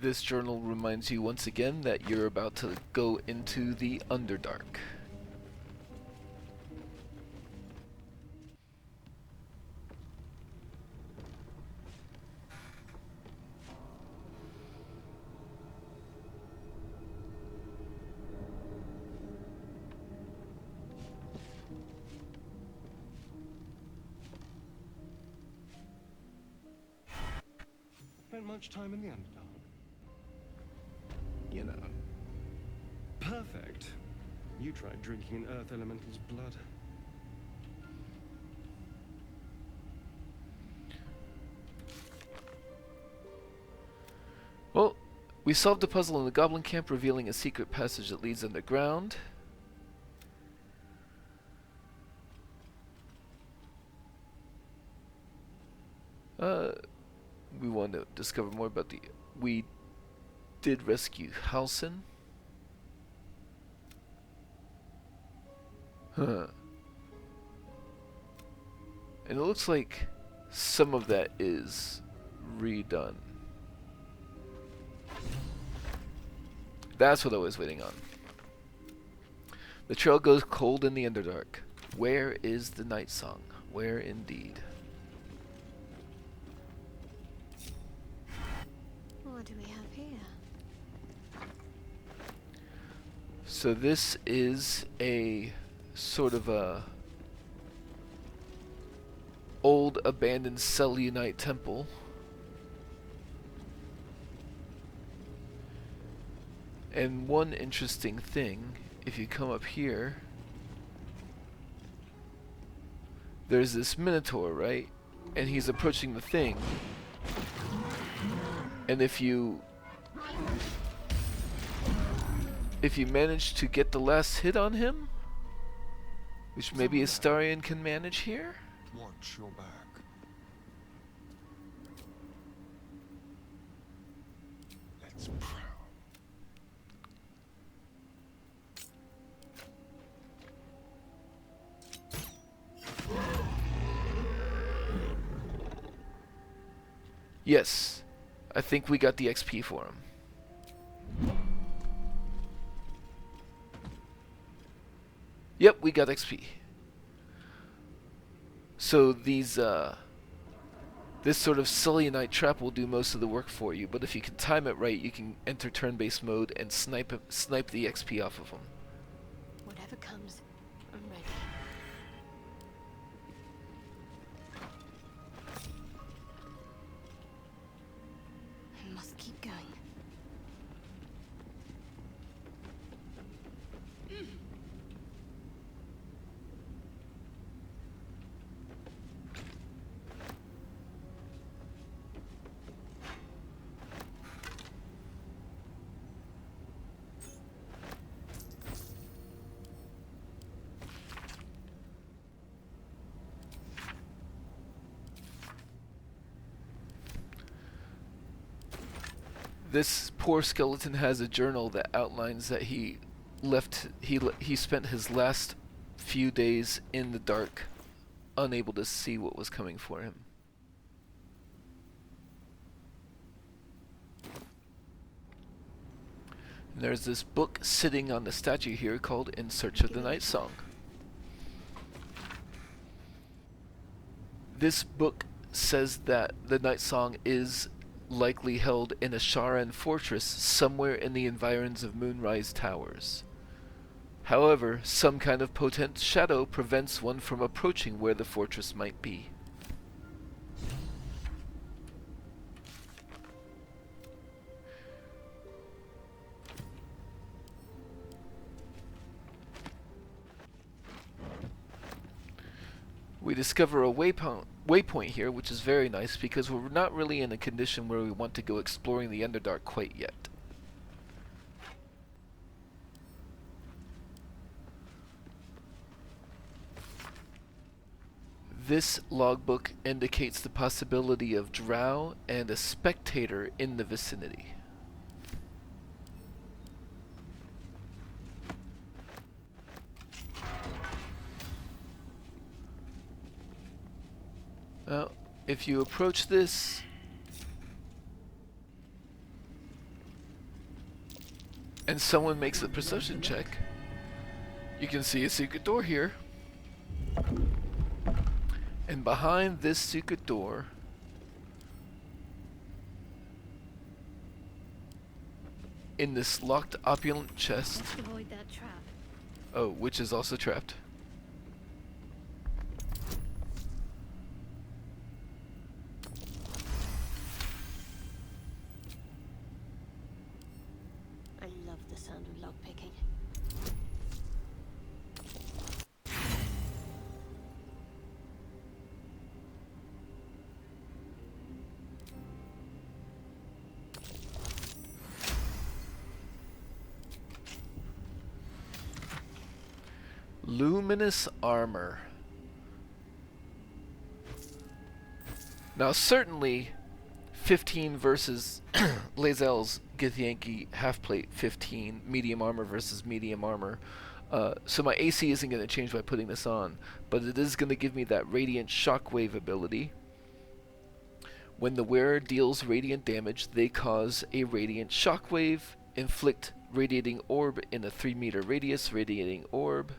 This journal reminds you once again that you're about to go into the Underdark. Spent much time in the Underdark? You know. Perfect. You tried drinking an Earth Elemental's blood. Well, we solved a puzzle in the Goblin Camp, revealing a secret passage that leads underground. We want to discover more about the... We did rescue Halsin. Huh. And it looks like some of that is redone. That's what I was waiting on. The trail goes cold in the Underdark. Where is the night song? Where indeed? What do we have here? So this is a sort of a old abandoned Selunite temple. And one interesting thing, if you come up here, there's this Minotaur, right? And he's approaching the thing. And if you manage to get the last hit on him, which maybe Astarion can manage here. Watch your back. Let's prowl. Yes, I think we got the XP for him. Yep, we got XP. So these, this sort of Selunite trap will do most of the work for you, but if you can time it right, you can enter turn-based mode and snipe the XP off of them. Whatever comes, I'm ready. I must keep going. This poor skeleton has a journal that outlines that he spent his last few days in the dark, unable to see what was coming for him. And there's this book sitting on the statue here called In Search of the Night Song. This book says that the Night Song is likely held in a Sharan fortress somewhere in the environs of Moonrise Towers. However, some kind of potent shadow prevents one from approaching where the fortress might be. We discover a waypoint here, which is very nice because we're not really in a condition where we want to go exploring the Underdark quite yet. This logbook indicates the possibility of drow and a spectator in the vicinity. Now, if you approach this, and someone makes a perception check, you can see a secret door here. And behind this secret door, in this locked opulent chest, Must avoid that trap. oh, which is also trapped. I love the sound of lockpicking. Luminous armor. Now certainly 15 versus Lae'zel's Githyanki half-plate 15, medium armor versus medium armor. So my AC isn't going to change by putting this on, but it is going to give me that radiant shockwave ability. When the wearer deals radiant damage, they cause a radiant shockwave, inflict radiating orb in a 3-meter radius, radiating orb.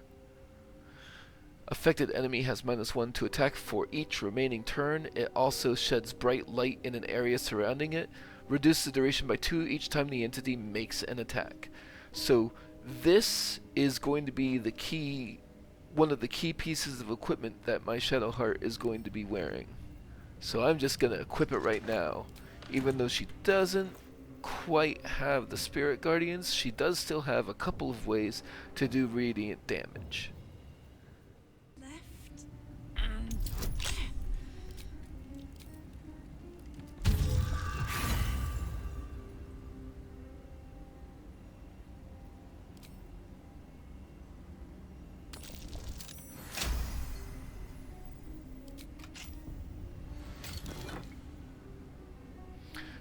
Affected enemy has -1 to attack for each remaining turn. It also sheds bright light in an area surrounding it. Reduce the duration by 2 each time the entity makes an attack. So this is going to be the key, one of the key pieces of equipment that my Shadowheart is going to be wearing. So I'm just going to equip it right now. Even though she doesn't quite have the Spirit Guardians, she does still have a couple of ways to do radiant damage. Left and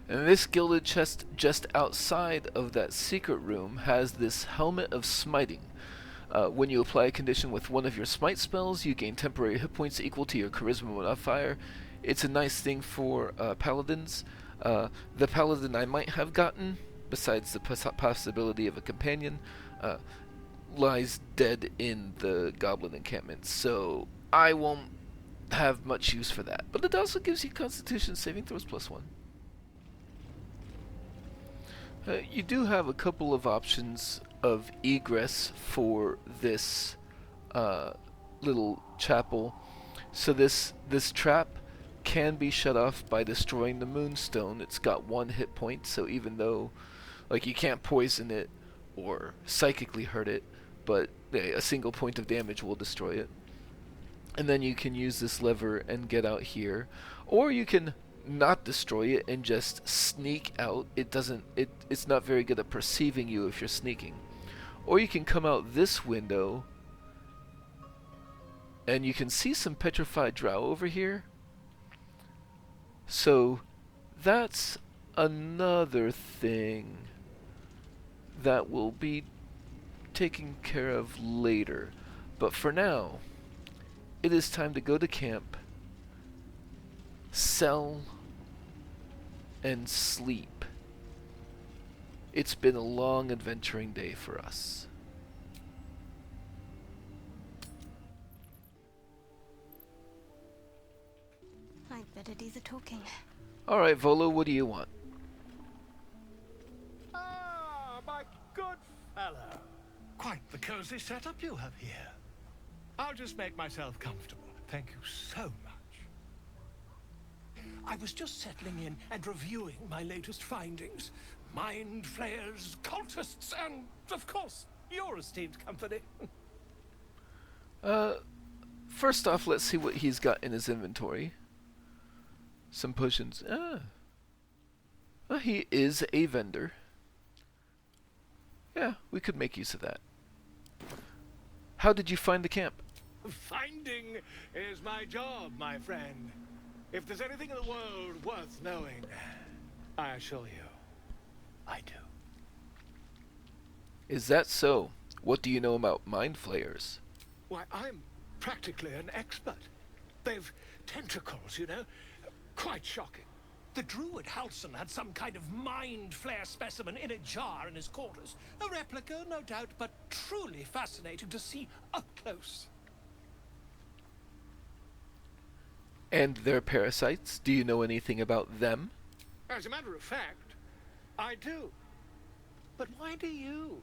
And this gilded chest just outside of that secret room has this Helmet of Smiting. When you apply a condition with one of your smite spells, you gain temporary hit points equal to your charisma modifier. It's a nice thing for paladins. The paladin I might have gotten, besides the possibility of a companion, lies dead in the goblin encampment, so I won't have much use for that. But it also gives you Constitution saving throws +1. You do have a couple of options of egress for this little chapel. So this trap can be shut off by destroying the moonstone. It's got 1 hit point, so even though like you can't poison it or psychically hurt it, but a single point of damage will destroy it. And then you can use this lever and get out here, or you can not destroy it and just sneak out. It's not very good at perceiving you if you're sneaking. Or you can come out this window and you can see some petrified drow over here. So that's another thing that will be taken care of later. But for now, it is time to go to camp, sell, and sleep. It's been a long adventuring day for us. I'd better do the talking. Alright, Volo, what do you want? Ah, my good fellow. Quite the cozy setup you have here. I'll just make myself comfortable. Thank you so much. I was just settling in and reviewing my latest findings. Mind flayers, cultists, and, of course, your esteemed company. First off, let's see what he's got in his inventory. Some potions. Well, he is a vendor. Yeah, we could make use of that. How did you find the camp? Finding is my job, my friend. If there's anything in the world worth knowing, I assure you, I do. Is that so? What do you know about mind flayers? Why, I'm practically an expert. They've tentacles, you know. Quite shocking. The Druid Halsin had some kind of mind flare specimen in a jar in his quarters. A replica, no doubt, but truly fascinating to see up close. And their parasites? Do you know anything about them? As a matter of fact, I do. But why do you?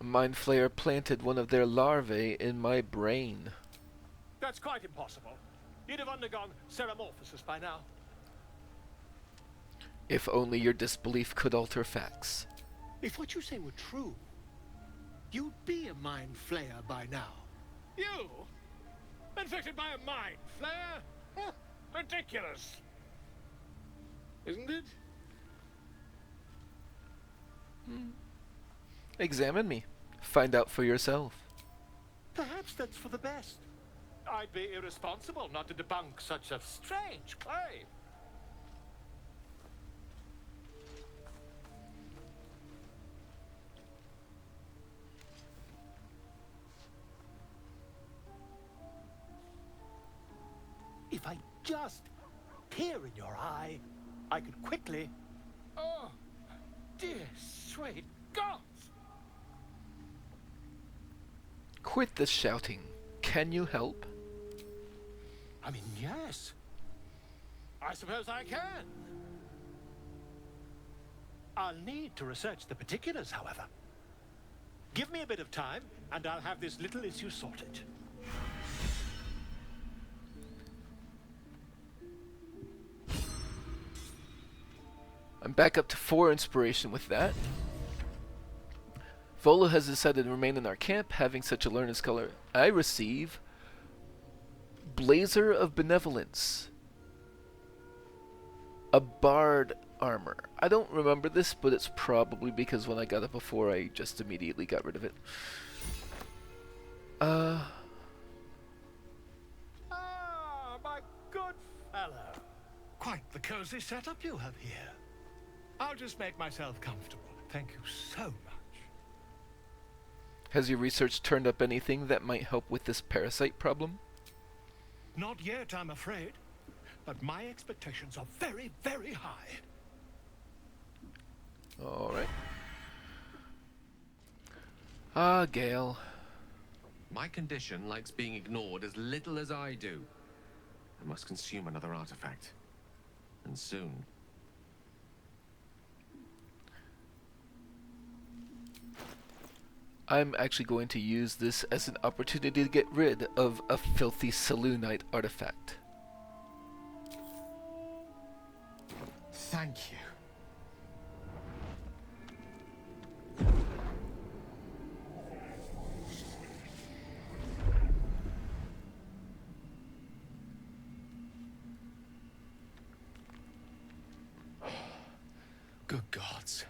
A mind flayer planted one of their larvae in my brain. That's quite impossible. You'd have undergone ceramorphosis by now. If only your disbelief could alter facts. If what you say were true, you'd be a mind flayer by now. You? Infected by a mind flare? Huh, ridiculous. Isn't it? Examine me. Find out for yourself. Perhaps that's for the best. I'd be irresponsible not to debunk such a strange claim. If I just peer in your eye, I could quickly... Oh, dear sweet gods! Quit the shouting. Can you help? I mean, yes. I suppose I can. I'll need to research the particulars, however. Give me a bit of time, and I'll have this little issue sorted. I'm back up to 4 inspiration with that. Volo has decided to remain in our camp, having such a learned scholar. I receive Blazer of Benevolence. A Bard armor. I don't remember this, but it's probably because when I got it before, I just immediately got rid of it. Ah, my good fellow. Quite the cozy setup you have here. I'll just make myself comfortable. Thank you so much. Has your research turned up anything that might help with this parasite problem? Not yet, I'm afraid. But my expectations are very, very high. Alright. Ah, Gale. My condition likes being ignored as little as I do. I must consume another artifact. And soon. I'm actually going to use this as an opportunity to get rid of a filthy Selunite artifact. Thank you. Good gods.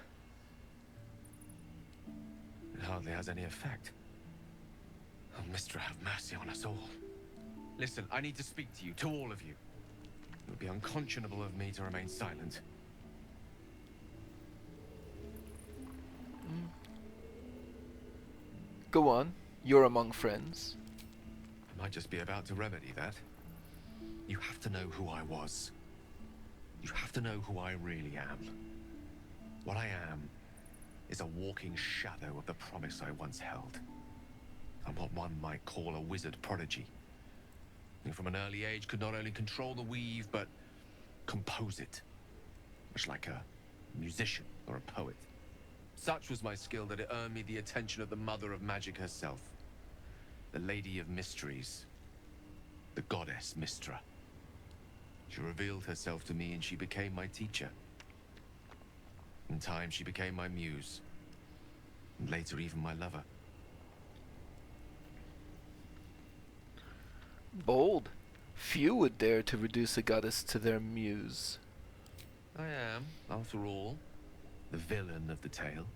It hardly has any effect. Oh, Mistra, have mercy on us all. Listen, I need to speak to you, to all of you. It would be unconscionable of me to remain silent. Go on. You're among friends. I might just be about to remedy that. You have to know who I was. You have to know who I really am. What I am is a walking shadow of the promise I once held. I'm what one might call a wizard prodigy. Who from an early age could not only control the weave, but compose it. Much like a musician or a poet. Such was my skill that it earned me the attention of the mother of magic herself. The Lady of Mysteries. The goddess Mistra. She revealed herself to me and she became my teacher. In time, she became my muse. And later, even my lover. Bold. Few would dare to reduce a goddess to their muse. I am, after all, the villain of the tale.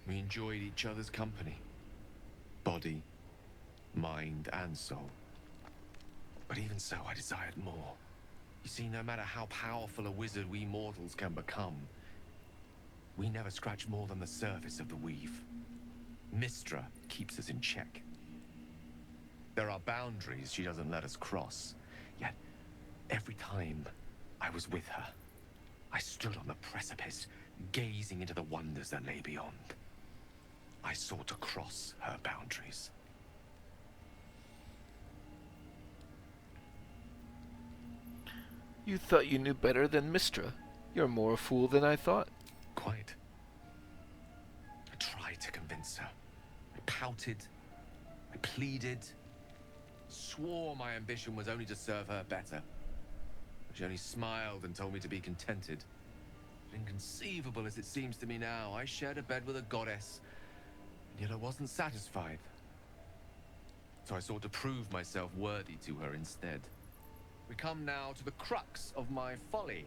We enjoyed each other's company. Body, mind, and soul. But even so, I desired more. You see, no matter how powerful a wizard we mortals can become, we never scratch more than the surface of the weave. Mistra keeps us in check. There are boundaries she doesn't let us cross. Yet, every time I was with her, I stood on the precipice, gazing into the wonders that lay beyond. I sought to cross her boundaries. You thought you knew better than Mystra. You're more a fool than I thought. Quite. I tried to convince her. I pouted. I pleaded. Swore my ambition was only to serve her better. But she only smiled and told me to be contented. Inconceivable as it seems to me now, I shared a bed with a goddess, and yet I wasn't satisfied. So I sought to prove myself worthy to her instead. We come now to the crux of my folly.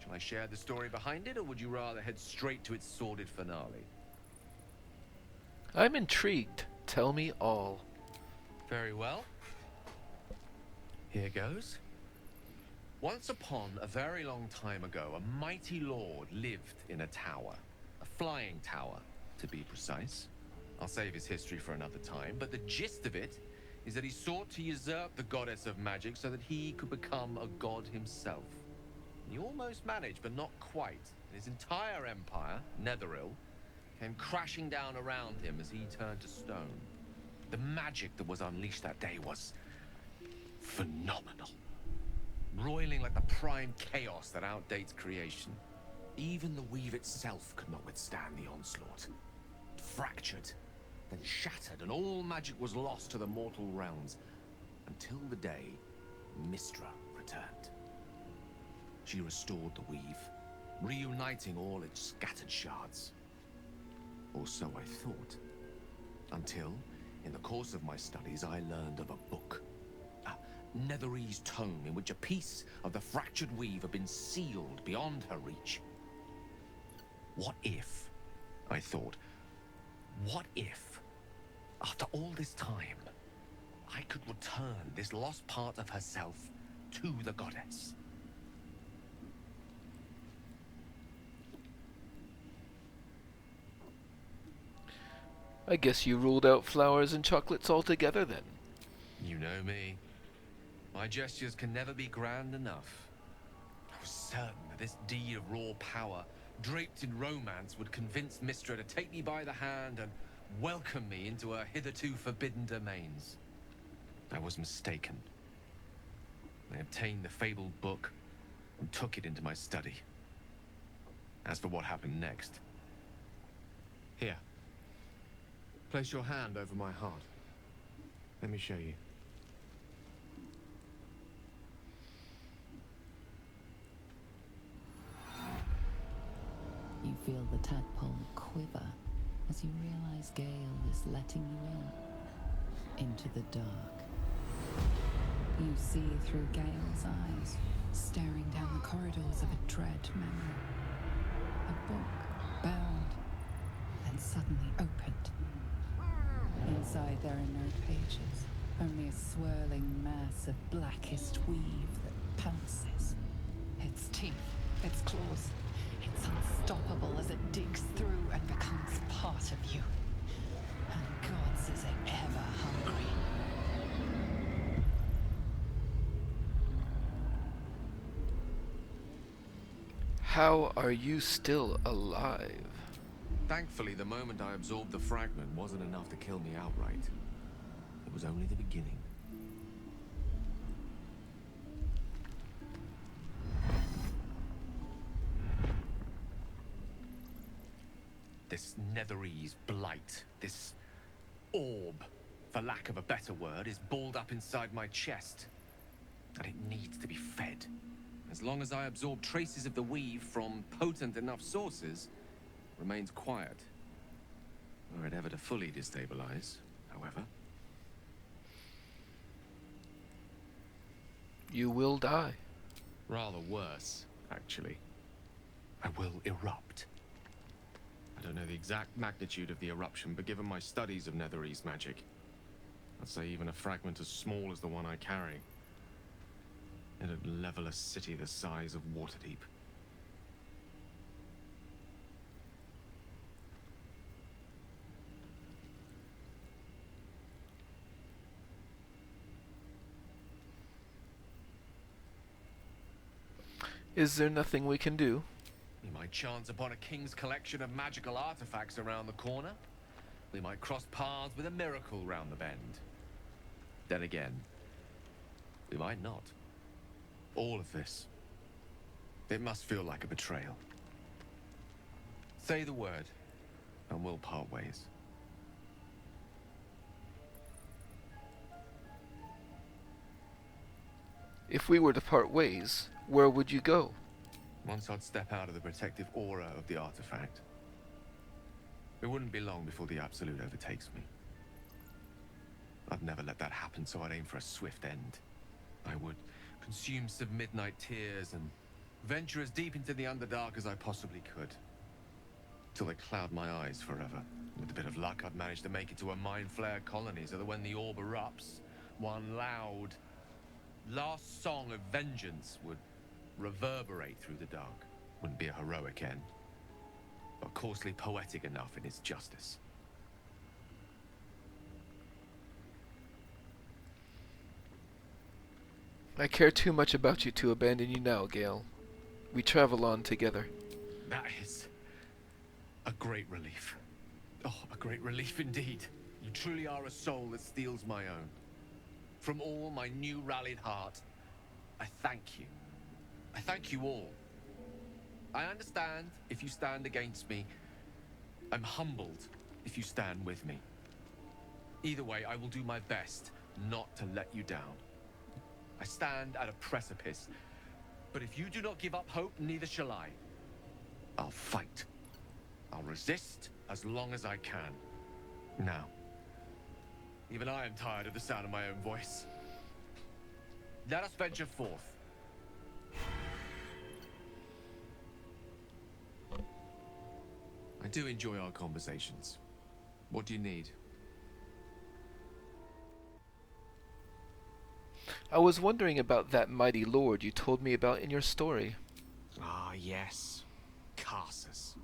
Shall I share the story behind it, or would you rather head straight to its sordid finale? I'm intrigued. Tell me all. Very well. Here goes. Once upon a very long time ago, a mighty lord lived in a tower. A flying tower, to be precise. I'll save his history for another time, but the gist of it is that he sought to usurp the goddess of magic so that he could become a god himself. He almost managed, but not quite. And his entire empire, Netheril, came crashing down around him as he turned to stone. The magic that was unleashed that day was phenomenal. Roiling like the prime chaos that outdates creation. Even the weave itself could not withstand the onslaught. It fractured, then shattered, and all magic was lost to the mortal realms, until the day Mystra returned. She restored the weave, reuniting all its scattered shards. Or so I thought. Until, in the course of my studies, I learned of a book. Netherese tome in which a piece of the fractured weave had been sealed beyond her reach. What if, I thought, what if, after all this time, I could return this lost part of herself to the goddess? I guess you ruled out flowers and chocolates altogether then. You know me. My gestures can never be grand enough. I was certain that this deed of raw power, draped in romance, would convince Mystra to take me by the hand and welcome me into her hitherto forbidden domains. I was mistaken. I obtained the fabled book and took it into my study. As for what happened next... Here. Place your hand over my heart. Let me show you. You feel the tadpole quiver as you realize Gale is letting you into the dark. You see through Gale's eyes, staring down the corridors of a dread memory. A book, bound, then suddenly opened. Inside there are no pages, only a swirling mass of blackest weave that pounces. Its teeth, its claws, it's unstoppable as it digs through and becomes part of you. And God's is it ever hungry. How are you still alive? Thankfully, the moment I absorbed the fragment wasn't enough to kill me outright. It was only the beginning. This Netherese blight, this orb, for lack of a better word, is balled up inside my chest. And it needs to be fed. As long as I absorb traces of the weave from potent enough sources, it remains quiet. Were it ever to fully destabilize, however. You will die. Rather worse, actually. I will erupt. I don't know the exact magnitude of the eruption, but given my studies of Netherese magic, I'd say even a fragment as small as the one I carry, it'd level a city the size of Waterdeep. Is there nothing we can do? We might chance upon a king's collection of magical artifacts around the corner. We might cross paths with a miracle round the bend. Then again, we might not. All of this. It must feel like a betrayal. Say the word, and we'll part ways. If we were to part ways, where would you go? Once I'd step out of the protective aura of the artifact, it wouldn't be long before the Absolute overtakes me. I'd never let that happen, so I'd aim for a swift end. I would consume some midnight tears and venture as deep into the Underdark as I possibly could. Till they cloud my eyes forever. With a bit of luck, I'd manage to make it to a mind flare colony so that when the orb erupts, one loud, last song of vengeance would reverberate through the dark. Wouldn't be a heroic end, but coarsely poetic enough in its justice. I care too much about you to abandon you now, Gale. We travel on together. That is a great relief. Oh, a great relief indeed. You truly are a soul that steals my own. From all my new rallied heart, I thank you. I thank you all. I understand if you stand against me. I'm humbled if you stand with me. Either way, I will do my best not to let you down. I stand at a precipice, but if you do not give up hope, neither shall I. I'll fight. I'll resist as long as I can. Now, even I am tired of the sound of my own voice. Let us venture forth. I do enjoy our conversations. What do you need? I was wondering about that mighty lord you told me about in your story. Ah, yes. Karsus.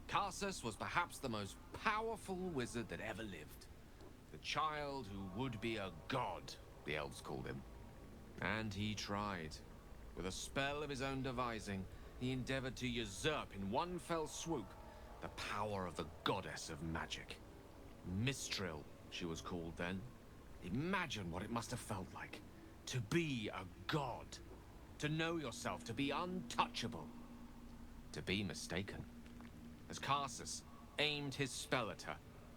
Karsus was perhaps the most powerful wizard that ever lived. The child who would be a god, the elves called him. And he tried. With a spell of his own devising, he endeavored to usurp in one fell swoop the power of the goddess of magic. Mistral, she was called then. Imagine what it must have felt like. To be a god. To know yourself, to be untouchable. To be mistaken. As Karsus aimed his spell at her,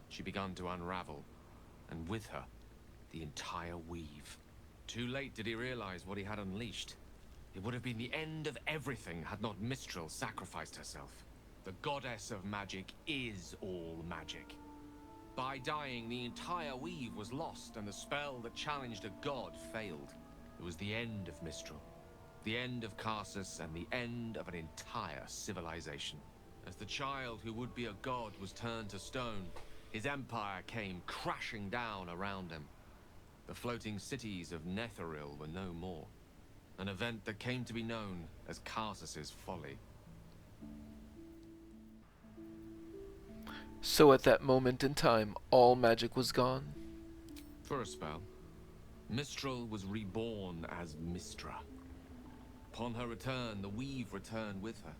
she began to unravel, and with her, the entire weave. Too late did he realize what he had unleashed. It would have been the end of everything had not Mistral sacrificed herself. The goddess of magic is all magic. By dying, the entire weave was lost, and the spell that challenged a god failed. It was the end of Mistral, the end of Karsus, and the end of an entire civilization. As the child who would be a god was turned to stone, his empire came crashing down around him. The floating cities of Netheril were no more, an event that came to be known as Karsus's folly. So at that moment in time, all magic was gone? For a spell, Mistral was reborn as Mistra. Upon her return, the weave returned with her.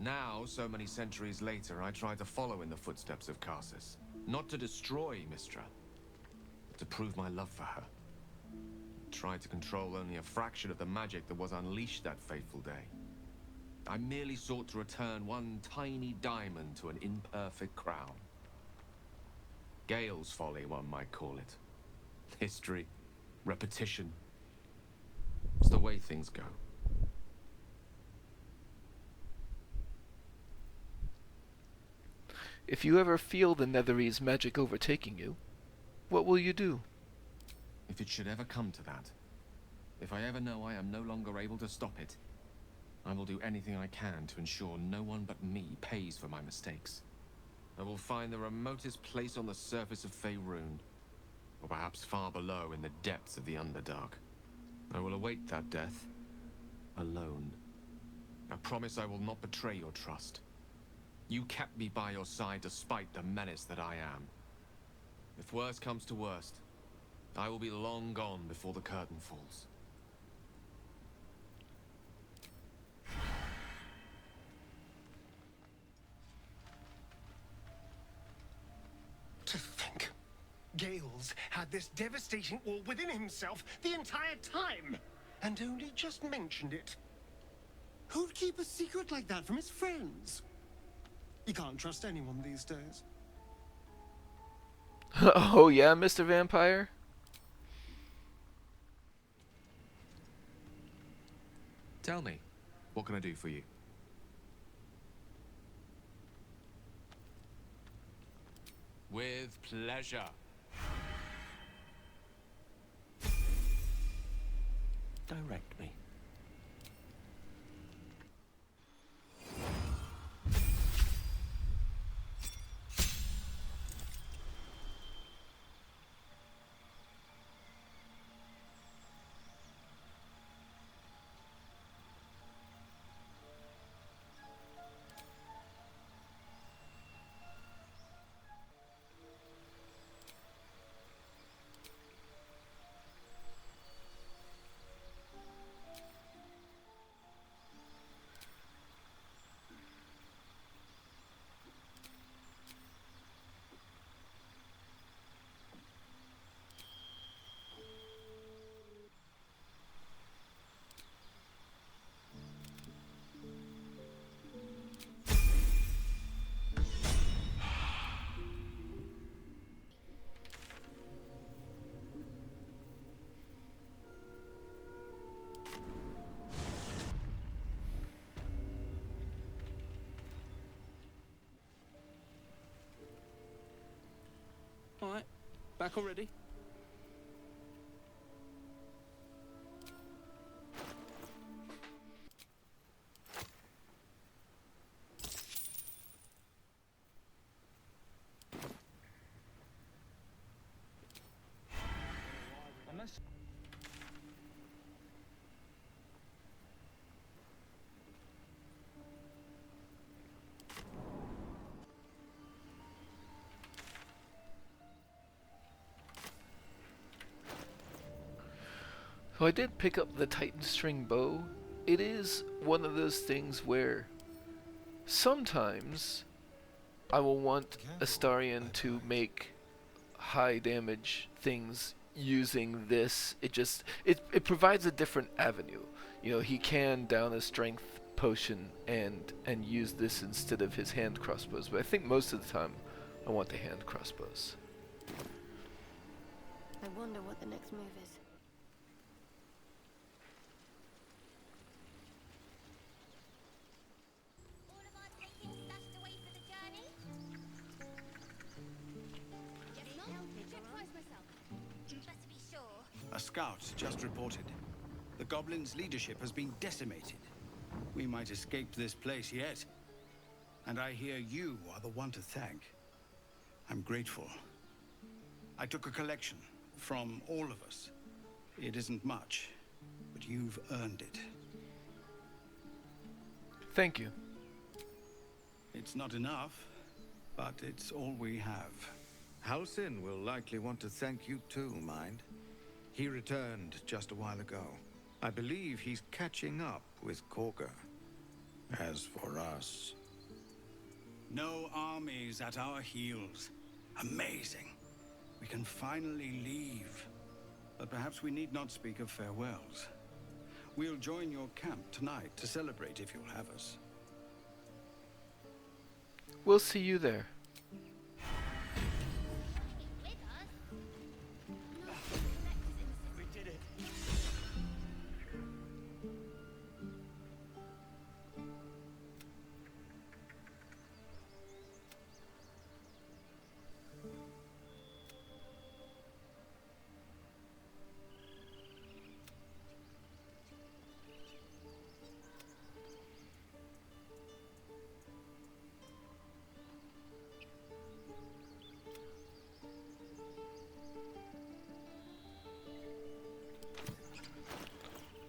Now, so many centuries later, I try to follow in the footsteps of Karsus. Not to destroy Mistra, but to prove my love for her. Try to control only a fraction of the magic that was unleashed that fateful day. I merely sought to return one tiny diamond to an imperfect crown. Gale's folly, one might call it. History, repetition. It's the way things go. If you ever feel the Netherese magic overtaking you, what will you do? If it should ever come to that, if I ever know I am no longer able to stop it, I will do anything I can to ensure no one but me pays for my mistakes. I will find the remotest place on the surface of Faerun, or perhaps far below in the depths of the Underdark. I will await that death, alone. I promise I will not betray your trust. You kept me by your side despite the menace that I am. If worst comes to worst, I will be long gone before the curtain falls. Gale's had this devastating all within himself the entire time, and only just mentioned it. Who'd keep a secret like that from his friends? You can't trust anyone these days. Oh yeah, Mr. Vampire? Tell me, what can I do for you? With pleasure. Direct me. Alright, back already? So I did pick up the Titan string bow. It is one of those things where sometimes I will want Astarion to make high damage things using this. It provides a different avenue. You know, he can down a strength potion and use this instead of his hand crossbows, but I think most of the time I want the hand crossbows. I wonder what the next move is. All of our takings stashed away for the journey? Yes, no? Check twice myself. But to be sure. A scout just reported. The goblins' leadership has been decimated. We might escape this place yet. And I hear you are the one to thank. I'm grateful. I took a collection from all of us. It isn't much, but you've earned it. Thank you. It's not enough, but it's all we have. Halsin will likely want to thank you too, mind. He returned just a while ago. I believe he's catching up with Kagha. As for us... No armies at our heels. Amazing. We can finally leave. But perhaps we need not speak of farewells. We'll join your camp tonight to celebrate if you'll have us. We'll see you there. With us? We did it.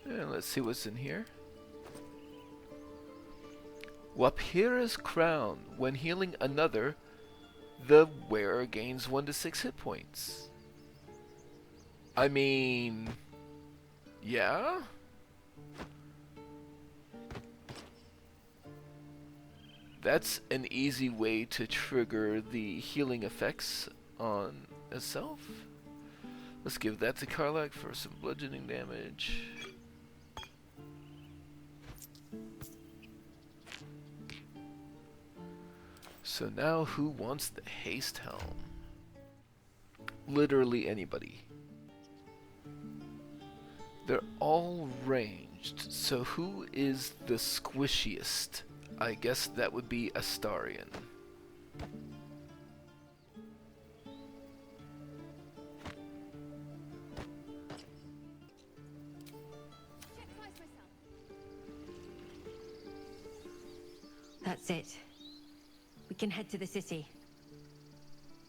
And let's see what's in here. Wapira's crown. When healing another, the wearer gains 1 to 6 hit points. I mean, yeah? That's an easy way to trigger the healing effects on itself. Let's give that to Karlach for some bludgeoning damage. So now who wants the haste helm? Literally anybody. They're all ranged, so who is the squishiest? I guess that would be Astarion. That's it. We can head to the city.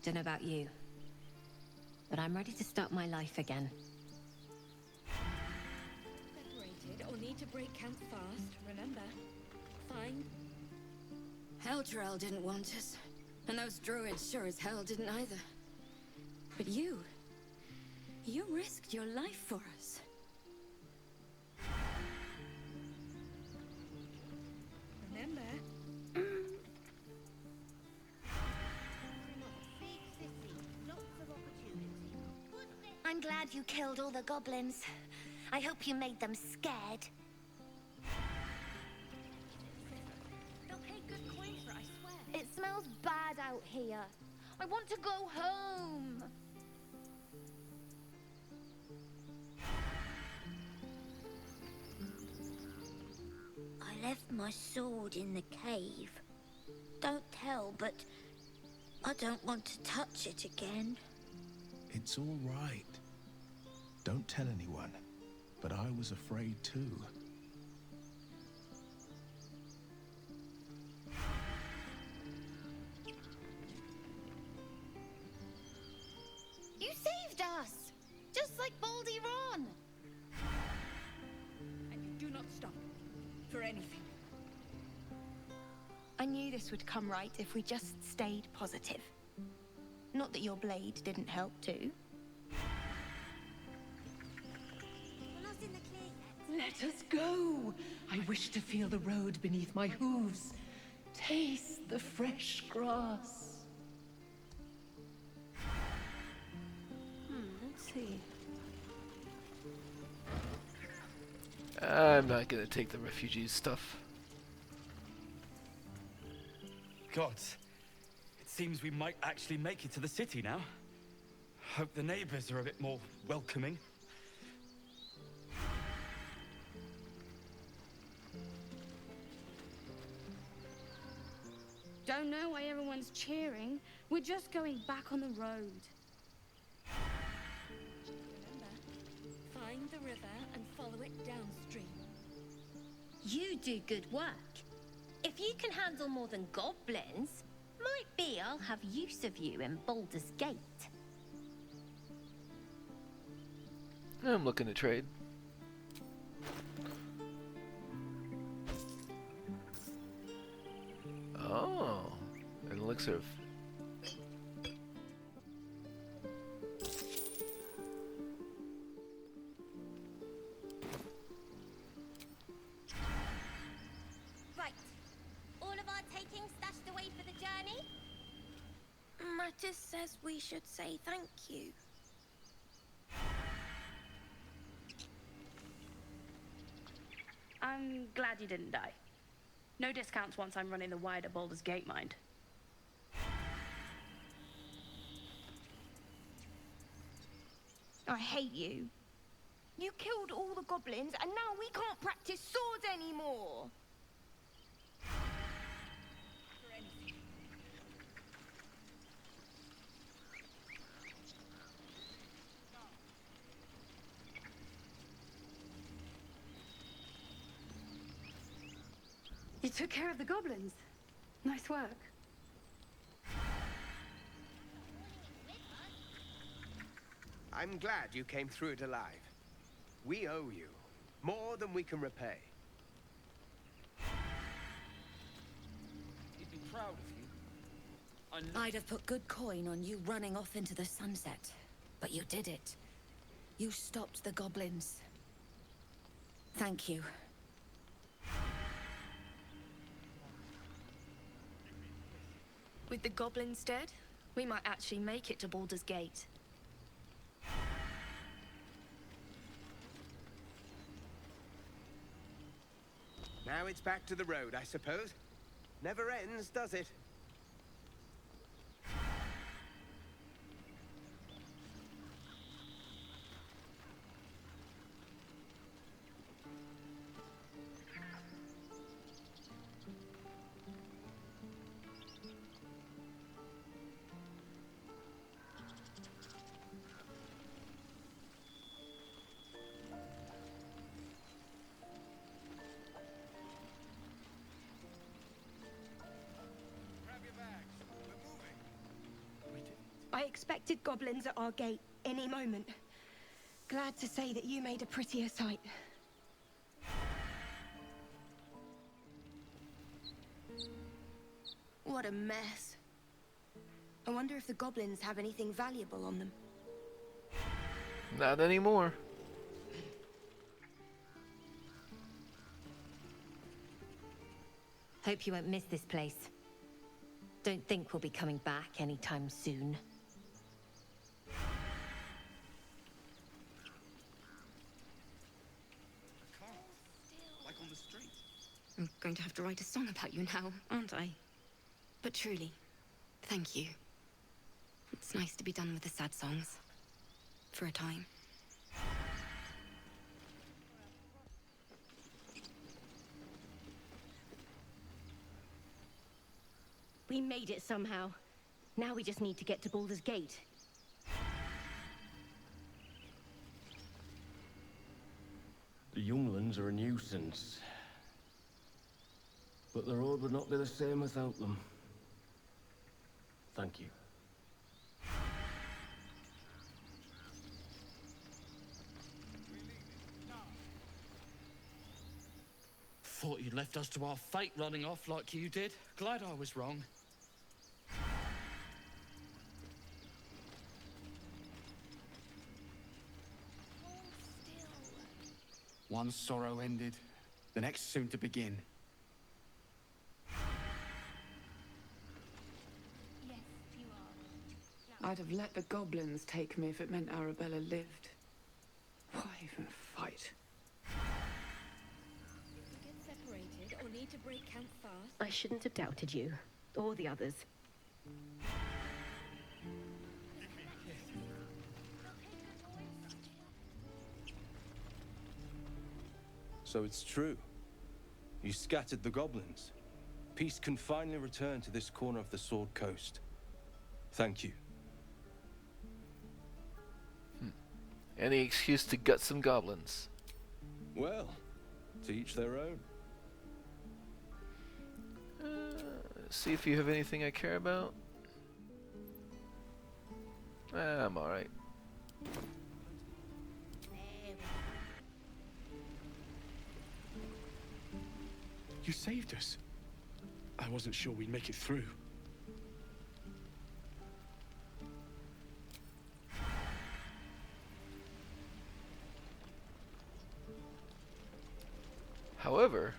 Don't know about you, but I'm ready to start my life again. Separated or need to break camp fast, remember? Fine. Heldrael didn't want us, and those druids sure as hell didn't either. But you risked your life for us. Remember? I'm glad you killed all the goblins. I hope you made them scared. They'll pay good coin for it, I swear. It smells bad out here. I want to go home. I left my sword in the cave. Don't tell, but I don't want to touch it again. It's all right. Don't tell anyone, but I was afraid too. You saved us! Just like Baldy Ron! And you do not stop. For anything. I knew this would come right if we just stayed positive. Not that your blade didn't help too. Let us go. I wish to feel the road beneath my hooves. Taste the fresh grass. Let's see. I'm not gonna take the refugees stuff. Gods, it seems we might actually make it to the city now. Hope the neighbors are a bit more welcoming. Don't know why everyone's cheering. We're just going back on the road. Remember, find the river and follow it downstream. You do good work. If you can handle more than goblins, might be I'll have use of you in Baldur's Gate. I'm looking to trade. Oh, an elixir of... Right. All of our taking stashed away for the journey? Mattis says we should say thank you. I'm glad you didn't die. No discounts once I'm running the wider Baldur's Gate mind. I hate you. You killed all the goblins and now we can't practice swords anymore. You took care of the goblins. Nice work. I'm glad you came through it alive. We owe you more than we can repay. He'd be proud of you. I'd have put good coin on you running off into the sunset. But you did it. You stopped the goblins. Thank you. With the goblins dead, we might actually make it to Baldur's Gate. Now it's back to the road, I suppose. Never ends, does it? I expected goblins at our gate any moment. Glad to say that you made a prettier sight. What a mess. I wonder if the goblins have anything valuable on them. Not anymore. Hope you won't miss this place. Don't think we'll be coming back anytime soon. Like on the street. I'm going to have to write a song about you now, aren't I? But truly, thank you. It's nice to be done with the sad songs. For a time. We made it somehow. Now we just need to get to Baldur's Gate. The younglings are a nuisance. But the road would not be the same without them. Thank you. Thought you'd left us to our fate running off like you did. Glad I was wrong. One sorrow ended, the next soon to begin. I'd have let the goblins take me if it meant Arabella lived. Why even fight? Get separated or need to break camp fast. I shouldn't have doubted you, or the others. So it's true. You scattered the goblins. Peace can finally return to this corner of the Sword Coast. Thank you. Any excuse to gut some goblins. Well, to each their own. See if you have anything I care about. I'm alright. You saved us. I wasn't sure we'd make it through. However,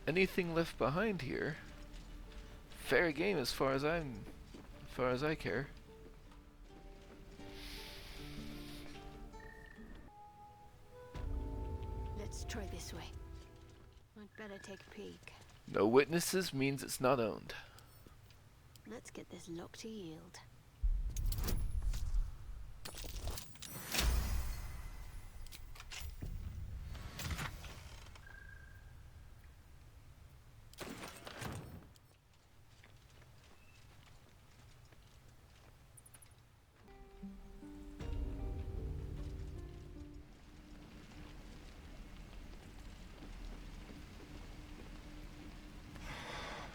anything left behind here, fair game as far as I care. Let's try this way. I'd better take a peek. No witnesses means it's not owned. Let's get this lock to yield.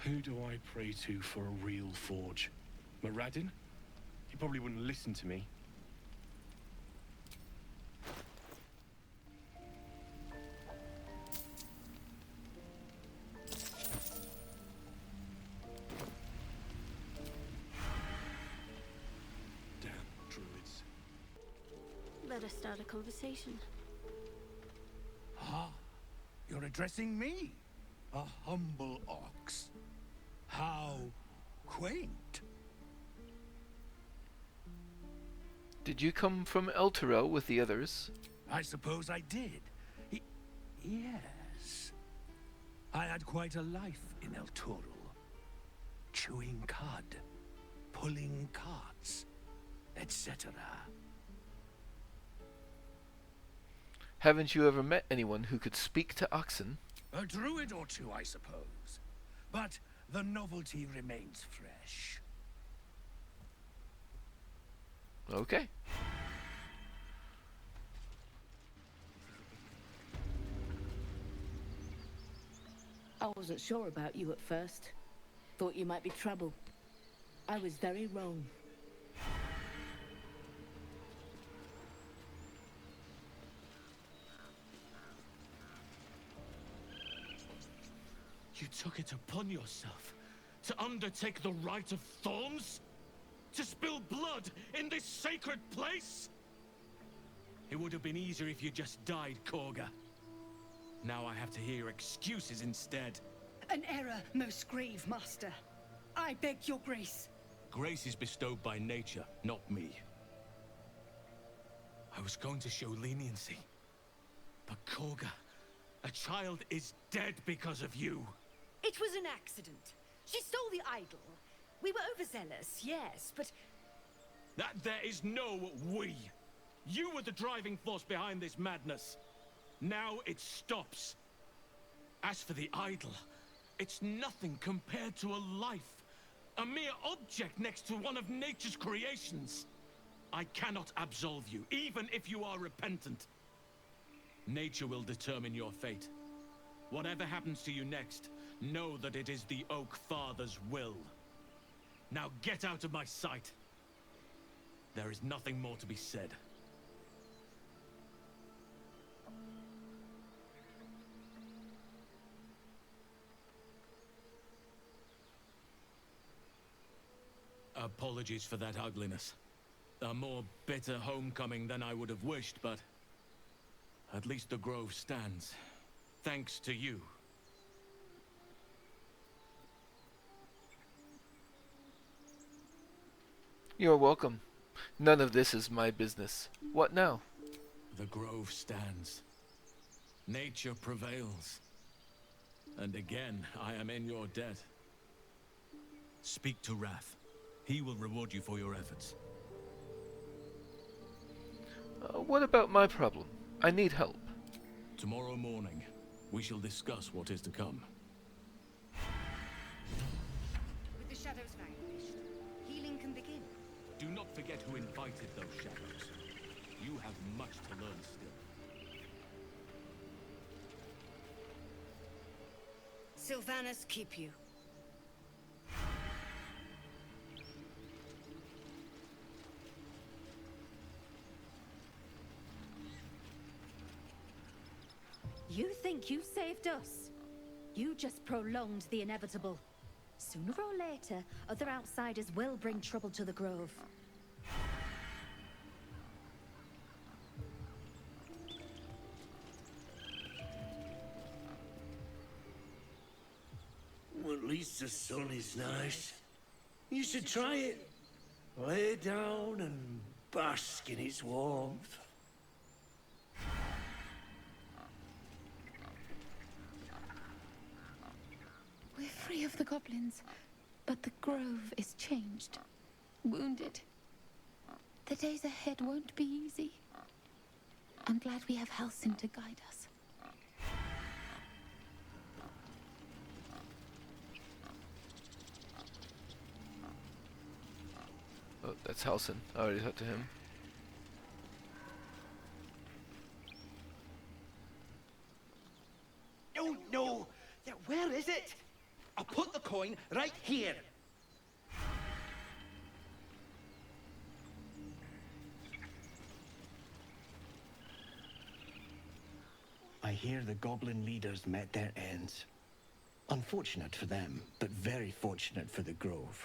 Who do I pray to for a real forge? Moradin? He probably wouldn't listen to me. Damn druids. Better start a conversation. Ah, you're addressing me, a humble ox. How quaint. Did you come from Elturel with the others? I suppose I did. Yes. had quite a life in El Toro. Chewing cud, pulling carts, etc. Haven't you ever met anyone who could speak to oxen? A druid or two, I suppose. But the novelty remains fresh. Okay. I wasn't sure about you at first. Thought you might be trouble. I was very wrong. You took it upon yourself to undertake the Rite of Thorns? To spill blood in this sacred place? It would have been easier if you just died, Kagha. Now I have to hear excuses instead. An error, most grave master. I beg your grace. Grace is bestowed by nature, not me. I was going to show leniency. But Kagha, a child is dead because of you. It was an accident. She stole the idol. We were overzealous, yes, but... That there is no we. You were the driving force behind this madness. Now it stops. As for the idol, it's nothing compared to a life. A mere object next to one of nature's creations. I cannot absolve you, even if you are repentant. Nature will determine your fate. Whatever happens to you next, know that it is the Oak Father's will. Now get out of my sight. There is nothing more to be said. Apologies for that ugliness. A more bitter homecoming than I would have wished, but at least the grove stands. Thanks to you. You're welcome. None of this is my business. What now? The grove stands. Nature prevails. And again, I am in your debt. Speak to Wrath. He will reward you for your efforts. What about my problem? I need help. Tomorrow morning, we shall discuss what is to come. With the shadows vanquished, healing can begin. Do not forget who invited those shadows. You have much to learn still. Sylvanas keep you. You think you saved us? You just prolonged the inevitable. Sooner or later, other outsiders will bring trouble to the Grove. Well, at least the sun is nice. You should try it. Lay down and bask in its warmth. We're free of the goblins, but the grove is changed. Wounded. The days ahead won't be easy. I'm glad we have Halsin to guide us. Oh, that's Halsin. I already talked to him. Oh no! Where is it? I'll put the coin right here. I hear the goblin leaders met their ends. Unfortunate for them, but very fortunate for the Grove.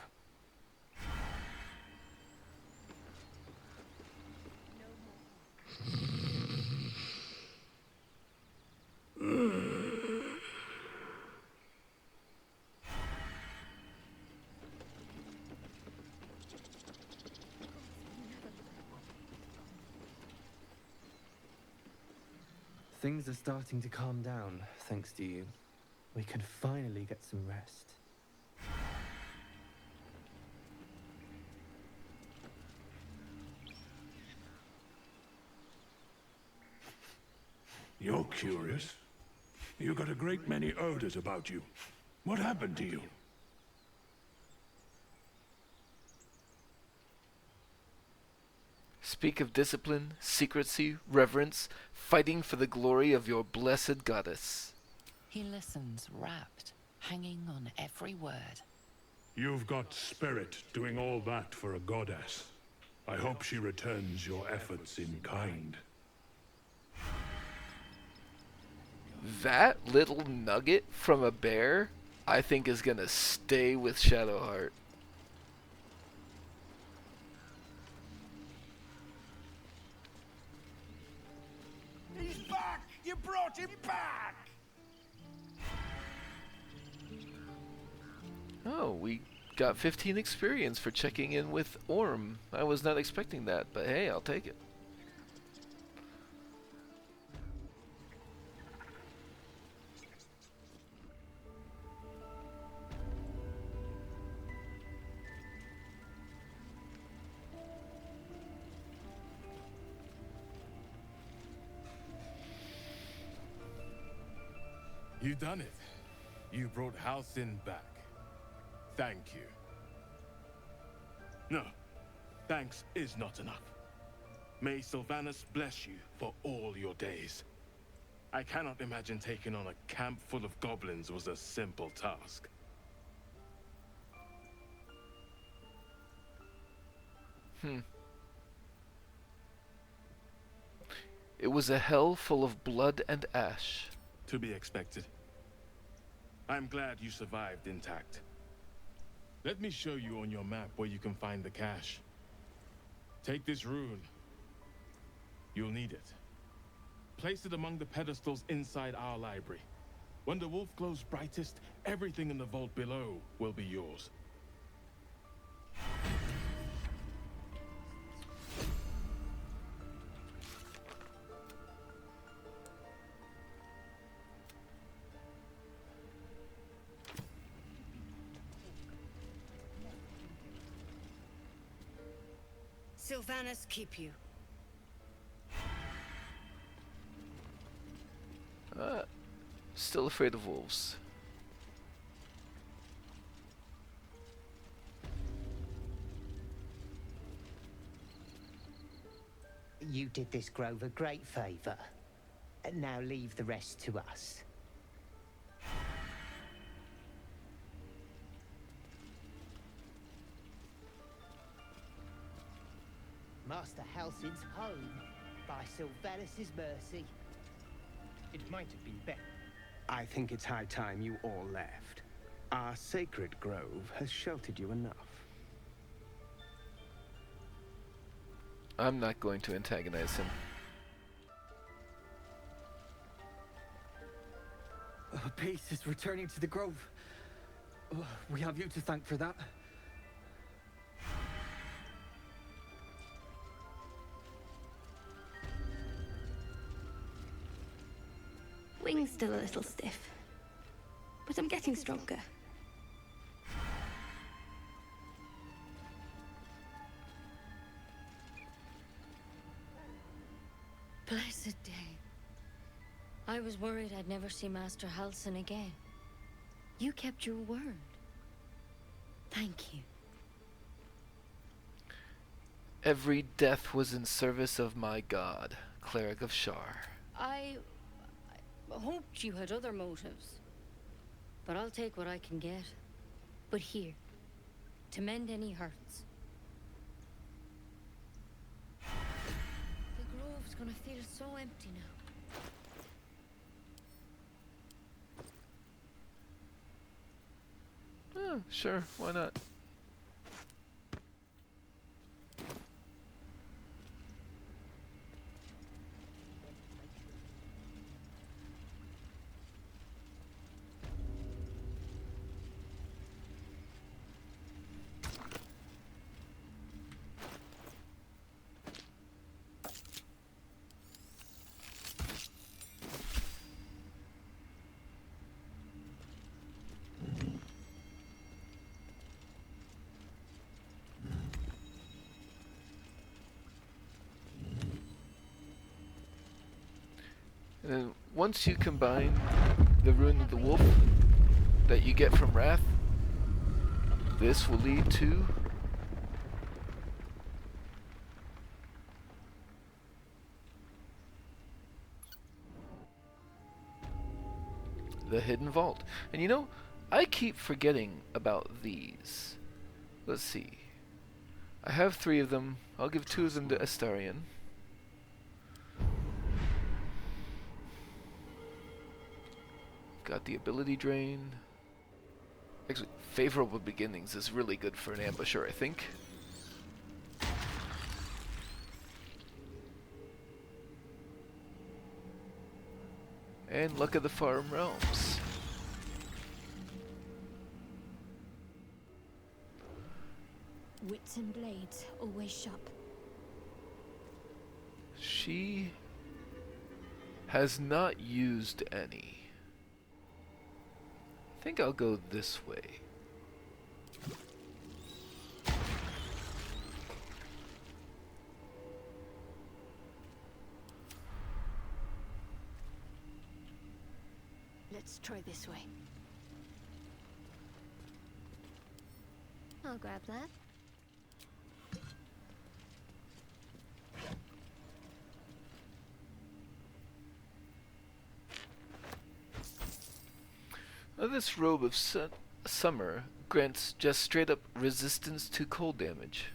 Things are starting to calm down, thanks to you. we can finally get some rest. You're curious. You got a great many odors about you. What happened to you? Speak of discipline, secrecy, reverence, fighting for the glory of your blessed goddess. He listens rapt, hanging on every word. You've got spirit doing all that for a goddess. I hope she returns your efforts in kind. That little nugget from a bear, I think is gonna stay with Shadowheart. He's back! You brought him back! Oh, we got 15 experience for checking in with Orm. I was not expecting that, but hey, I'll take it. You done it. You brought Halsin back. Thank you. No, thanks is not enough. May Sylvanas bless you for all your days. I cannot imagine taking on a camp full of goblins was a simple task. It was a hell full of blood and ash. To be expected. I'm glad you survived intact. Let me show you on your map where you can find the cache. Take this rune. You'll need it. Place it among the pedestals inside our library. When the wolf glows brightest, everything in the vault below will be yours. Sylvanas keep you. Still afraid of wolves. You did this grove a great favor. Now leave the rest to us. Master Halsin's home, by Sylvanas' mercy. It might have been better. I think it's high time you all left. Our sacred grove has sheltered you enough. I'm not going to antagonize him. Peace is returning to the grove. We have you to thank for that. Wing's still a little stiff, but I'm getting stronger. Blessed day. I was worried I'd never see Master Halsin again. You kept your word. Thank you. Every death was in service of my god, Cleric of Shar. I hoped you had other motives. But I'll take what I can get. But here, to mend any hurts. The grove's gonna feel so empty now. Sure, why not? And once you combine the Rune of the Wolf that you get from Wrath, this will lead to the Hidden Vault. And you know, I keep forgetting about these. Let's see. I have 3 of them. I'll give 2 of them to Astarion. Got the ability drain. Actually, Favorable Beginnings is really good for an ambusher, I think. And Luck of the Farm Realms. Wits and blades, always sharp. She has not used any. I think I'll go this way. Let's try this way. I'll grab that. Now this Robe of Summer grants just straight up resistance to cold damage.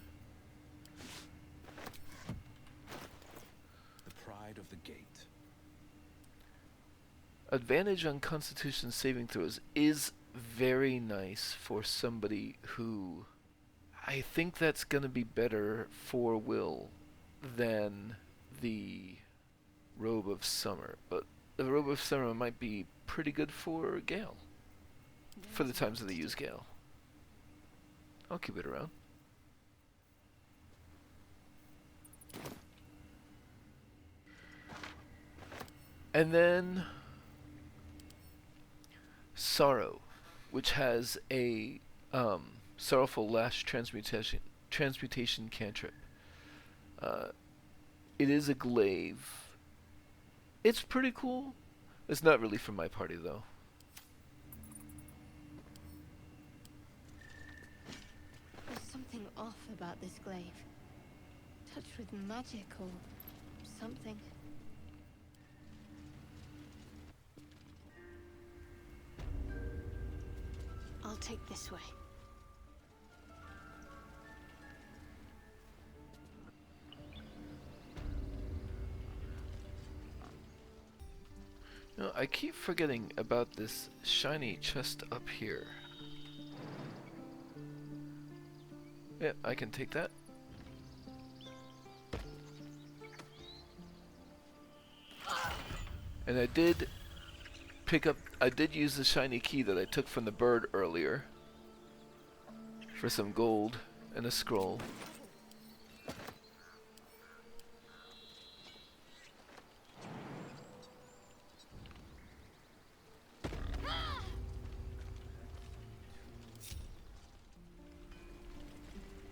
The pride of the gate. Advantage on Constitution saving throws is very nice for somebody who... I think that's going to be better for Will than the Robe of Summer. But the Robe of Summer might be pretty good for Gale. For the times that they use Gale. I'll keep it around. And then Sorrow, which has a Sorrowful Lash transmutation cantrip. It is a glaive. It's pretty cool. It's not really for my party though. There's something off about this glaive. Touched with magic or something. I'll take this way. No, I keep forgetting about this shiny chest up here. Yeah, I can take that. And I did use the shiny key that I took from the bird earlier for some gold and a scroll.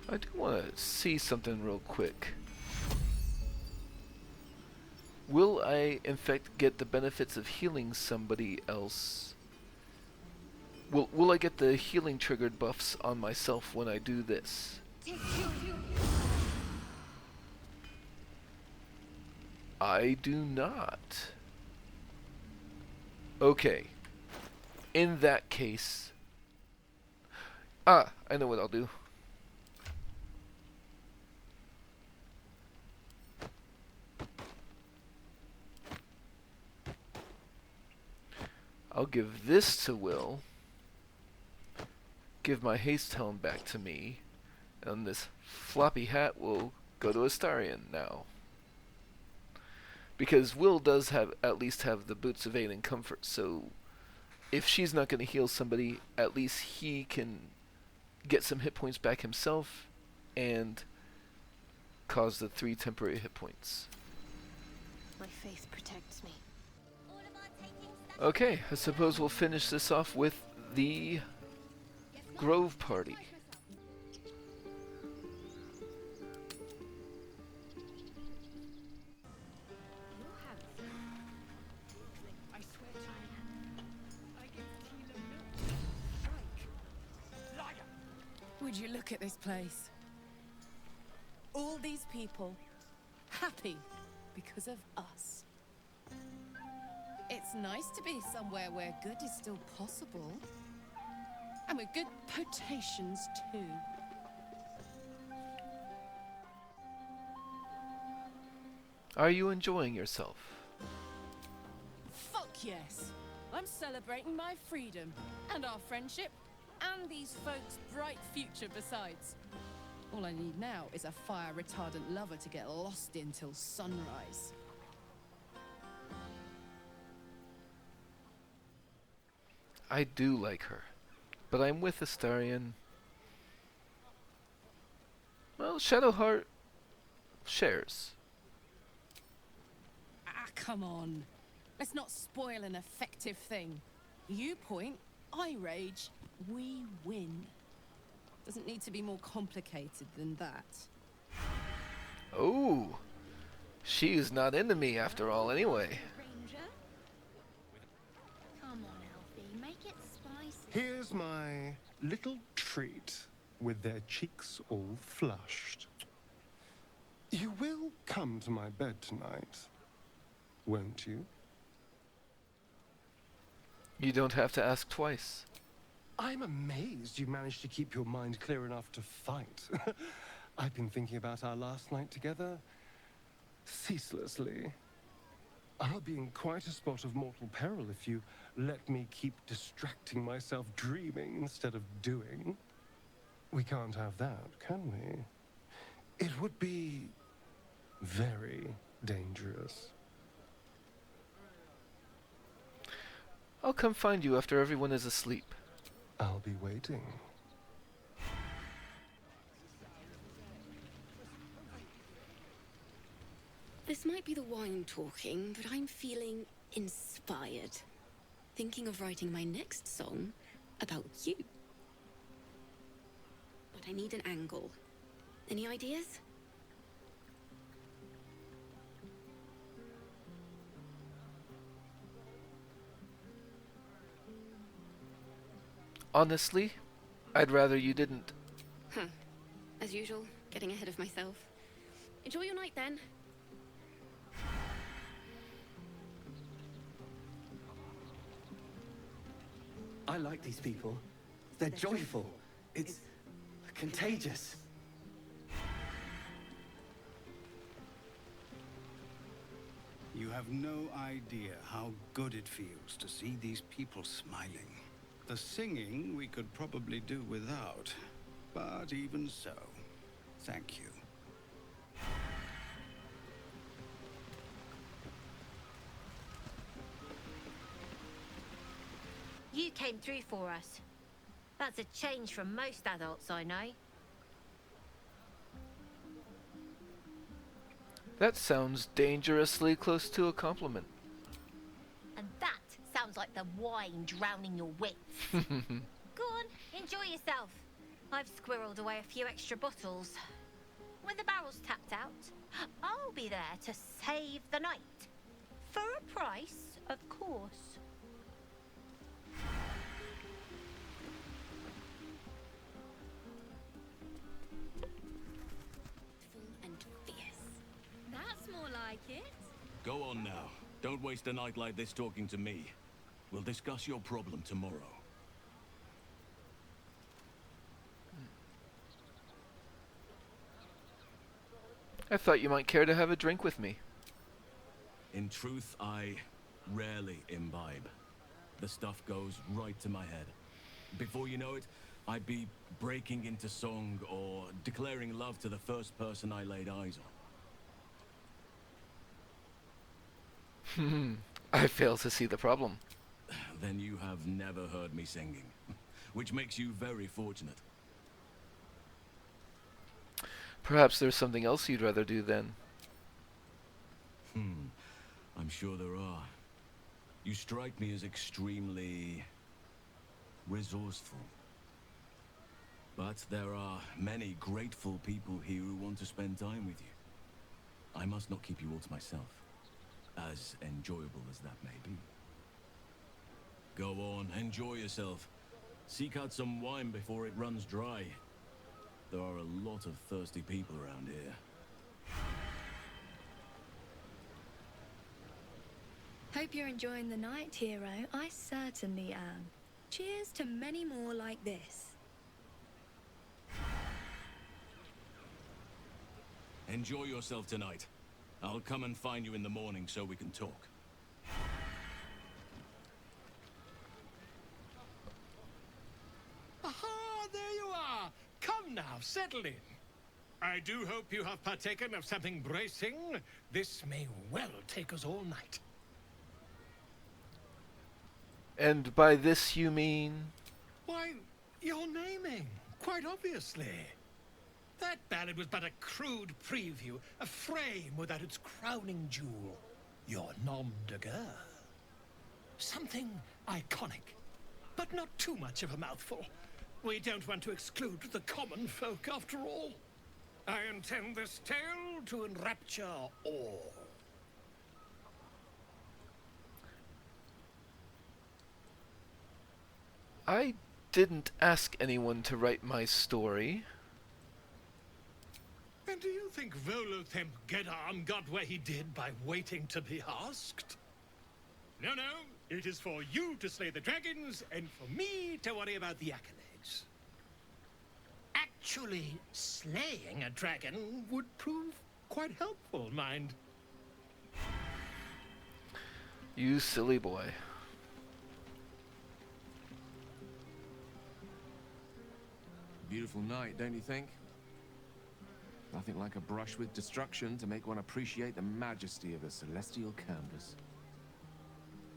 I do want to see something real quick. Will I, in fact, get the benefits of healing somebody else? Will I get the healing triggered buffs on myself when I do this? I do not. Okay. In that case... I know what I'll do. I'll give this to Will, give my haste helm back to me, and this floppy hat will go to Astarion now. Because Will does at least have the Boots of Aid and Comfort, so if she's not going to heal somebody, at least he can get some hit points back himself and cause the 3 temporary hit points. My faith protects me. Okay, I suppose we'll finish this off with the Grove Party. Would you look at this place? All these people happy because of us. It's nice to be somewhere where good is still possible. And with good potations too. Are you enjoying yourself? Fuck yes! I'm celebrating my freedom, and our friendship, and these folks' bright future besides. All I need now is a fire-retardant lover to get lost in till sunrise. I do like her, but I'm with Astarion. Well, Shadowheart shares. Ah, come on. Let's not spoil an effective thing. You point, I rage, we win. Doesn't need to be more complicated than that. Oh, she is not into me after all anyway. Ranger? Come on, Elfie, make it spicy. Here's my little treat with their cheeks all flushed. You will come to my bed tonight, won't you? You don't have to ask twice. I'm amazed you managed to keep your mind clear enough to fight. I've been thinking about our last night together ceaselessly. I'll be in quite a spot of mortal peril if you let me keep distracting myself dreaming instead of doing. We can't have that, can we? It would be very dangerous. I'll come find you after everyone is asleep. I'll be waiting. This might be the wine talking, but I'm feeling inspired. Thinking of writing my next song about you. But I need an angle. Any ideas? Honestly, I'd rather you didn't. Huh. As usual, getting ahead of myself. Enjoy your night then. I like these people. They're joyful. It's contagious. You have no idea how good it feels to see these people smiling. The singing we could probably do without, but even so, thank you. You came through for us. That's a change from most adults I know. That sounds dangerously close to a compliment. And that sounds like the wine drowning your wits. Go on, enjoy yourself. I've squirreled away a few extra bottles. When the barrel's tapped out, I'll be there to save the night. For a price, of course. And fierce. That's more like it. Go on now. Don't waste a night like this talking to me. We'll discuss your problem tomorrow. I thought you might care to have a drink with me. In truth, I rarely imbibe. The stuff goes right to my head. Before you know it, I'd be breaking into song or declaring love to the first person I laid eyes on. I fail to see the problem. Then you have never heard me singing, which makes you very fortunate. Perhaps there's something else you'd rather do then. I'm sure there are. You strike me as extremely resourceful. But there are many grateful people here who want to spend time with you. I must not keep you all to myself, as enjoyable as that may be. Go on, enjoy yourself. Seek out some wine before it runs dry. There are a lot of thirsty people around here. Hope you're enjoying the night, hero. I certainly am. Cheers to many more like this. Enjoy yourself tonight. I'll come and find you in the morning so we can talk. Aha, there you are. Come now, settle in. I do hope you have partaken of something bracing. This may well take us all night. And by this you mean? Why, your naming, quite obviously. That ballad was but a crude preview, a frame without its crowning jewel. Your nom de guerre. Something iconic, but not too much of a mouthful. We don't want to exclude the common folk, after all. I intend this tale to enrapture all. I didn't ask anyone to write my story. And do you think Volo Gedam got where he did by waiting to be asked? No, no. It is for you to slay the dragons, and for me to worry about the accolades. Actually, slaying a dragon would prove quite helpful, mind. You silly boy. Beautiful night, don't you think? Nothing like a brush with destruction to make one appreciate the majesty of the celestial canvas.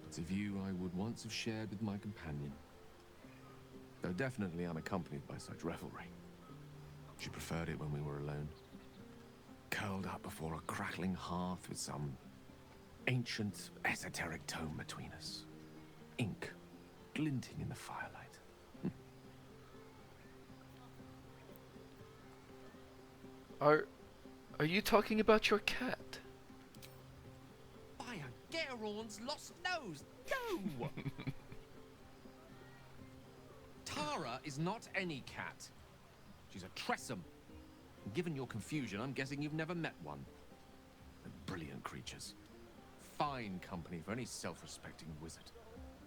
It's a view I would once have shared with my companion, though definitely unaccompanied by such revelry. She preferred it when we were alone, curled up before a crackling hearth with some ancient, esoteric tome between us, ink glinting in the firelight. Are you talking about your cat? By a Garon's lost nose! No! Tara is not any cat. She's a Tressum. And given your confusion, I'm guessing you've never met one. They're brilliant creatures. Fine company for any self-respecting wizard.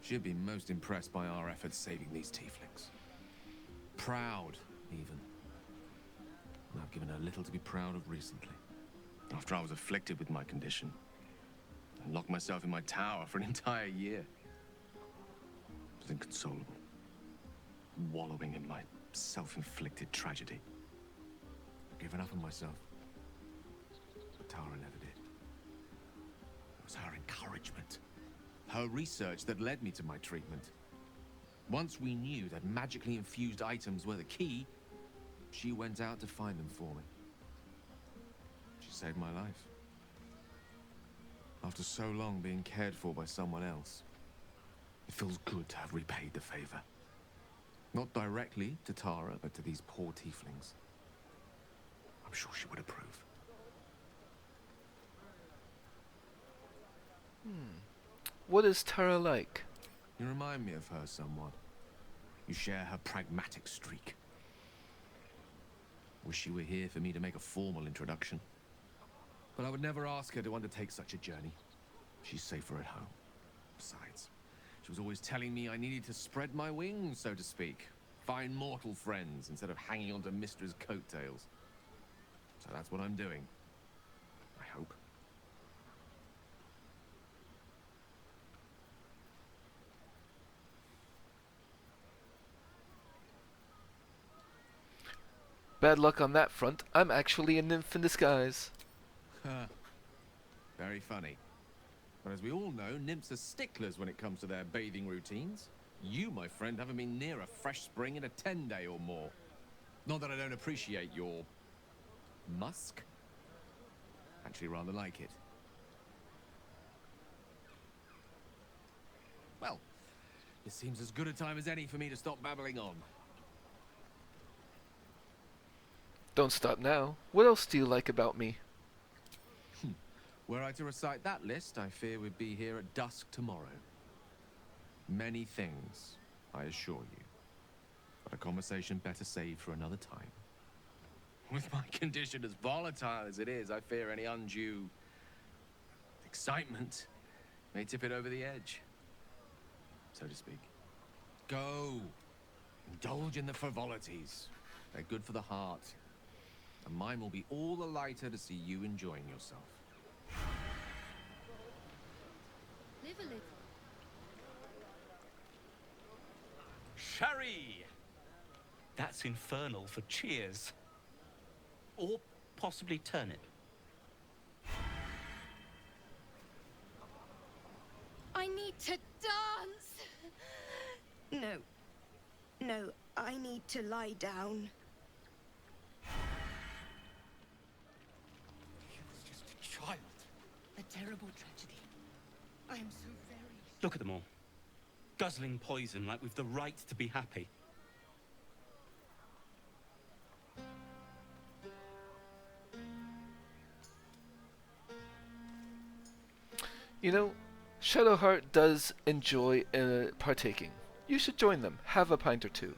She'd be most impressed by our efforts saving these tieflings. Proud, even. And I've given her little to be proud of recently. After I was afflicted with my condition, I locked myself in my tower for an entire year. I was inconsolable, wallowing in my self-inflicted tragedy. I'd given up on myself, but Tara never did. It was her encouragement, her research that led me to my treatment. Once we knew that magically infused items were the key, she went out to find them for me. She saved my life. After so long being cared for by someone else, it feels good to have repaid the favor. Not directly to Tara, but to these poor tieflings. I'm sure she would approve. What is Tara like? You remind me of her somewhat. You share her pragmatic streak. Wish she were here for me to make a formal introduction. But I would never ask her to undertake such a journey. She's safer at home. Besides, she was always telling me I needed to spread my wings, so to speak. Find mortal friends instead of hanging onto Mistra's coattails. So that's what I'm doing. I hope. Bad luck on that front. I'm actually a nymph in disguise. Very funny. But as we all know, nymphs are sticklers when it comes to their bathing routines. You, my friend, haven't been near a fresh spring in a 10-day or more. Not that I don't appreciate your musk. Actually rather like it. Well, it seems as good a time as any for me to stop babbling on. Don't stop now. What else do you like about me? Were I to recite that list, I fear we'd be here at dusk tomorrow. Many things, I assure you. But a conversation better saved for another time. With my condition as volatile as it is, I fear any undue excitement may tip it over the edge, so to speak. Go. Indulge in the frivolities. They're good for the heart. And mine will be all the lighter to see you enjoying yourself. Live a little. Sherry! That's infernal for cheers. Or possibly turnip. I need to dance. No. No, I need to lie down. He was just a child. A terrible tragedy. I am so very... Look at them all. Guzzling poison like we've the right to be happy. You know, Shadowheart does enjoy partaking. You should join them. Have a pint or two.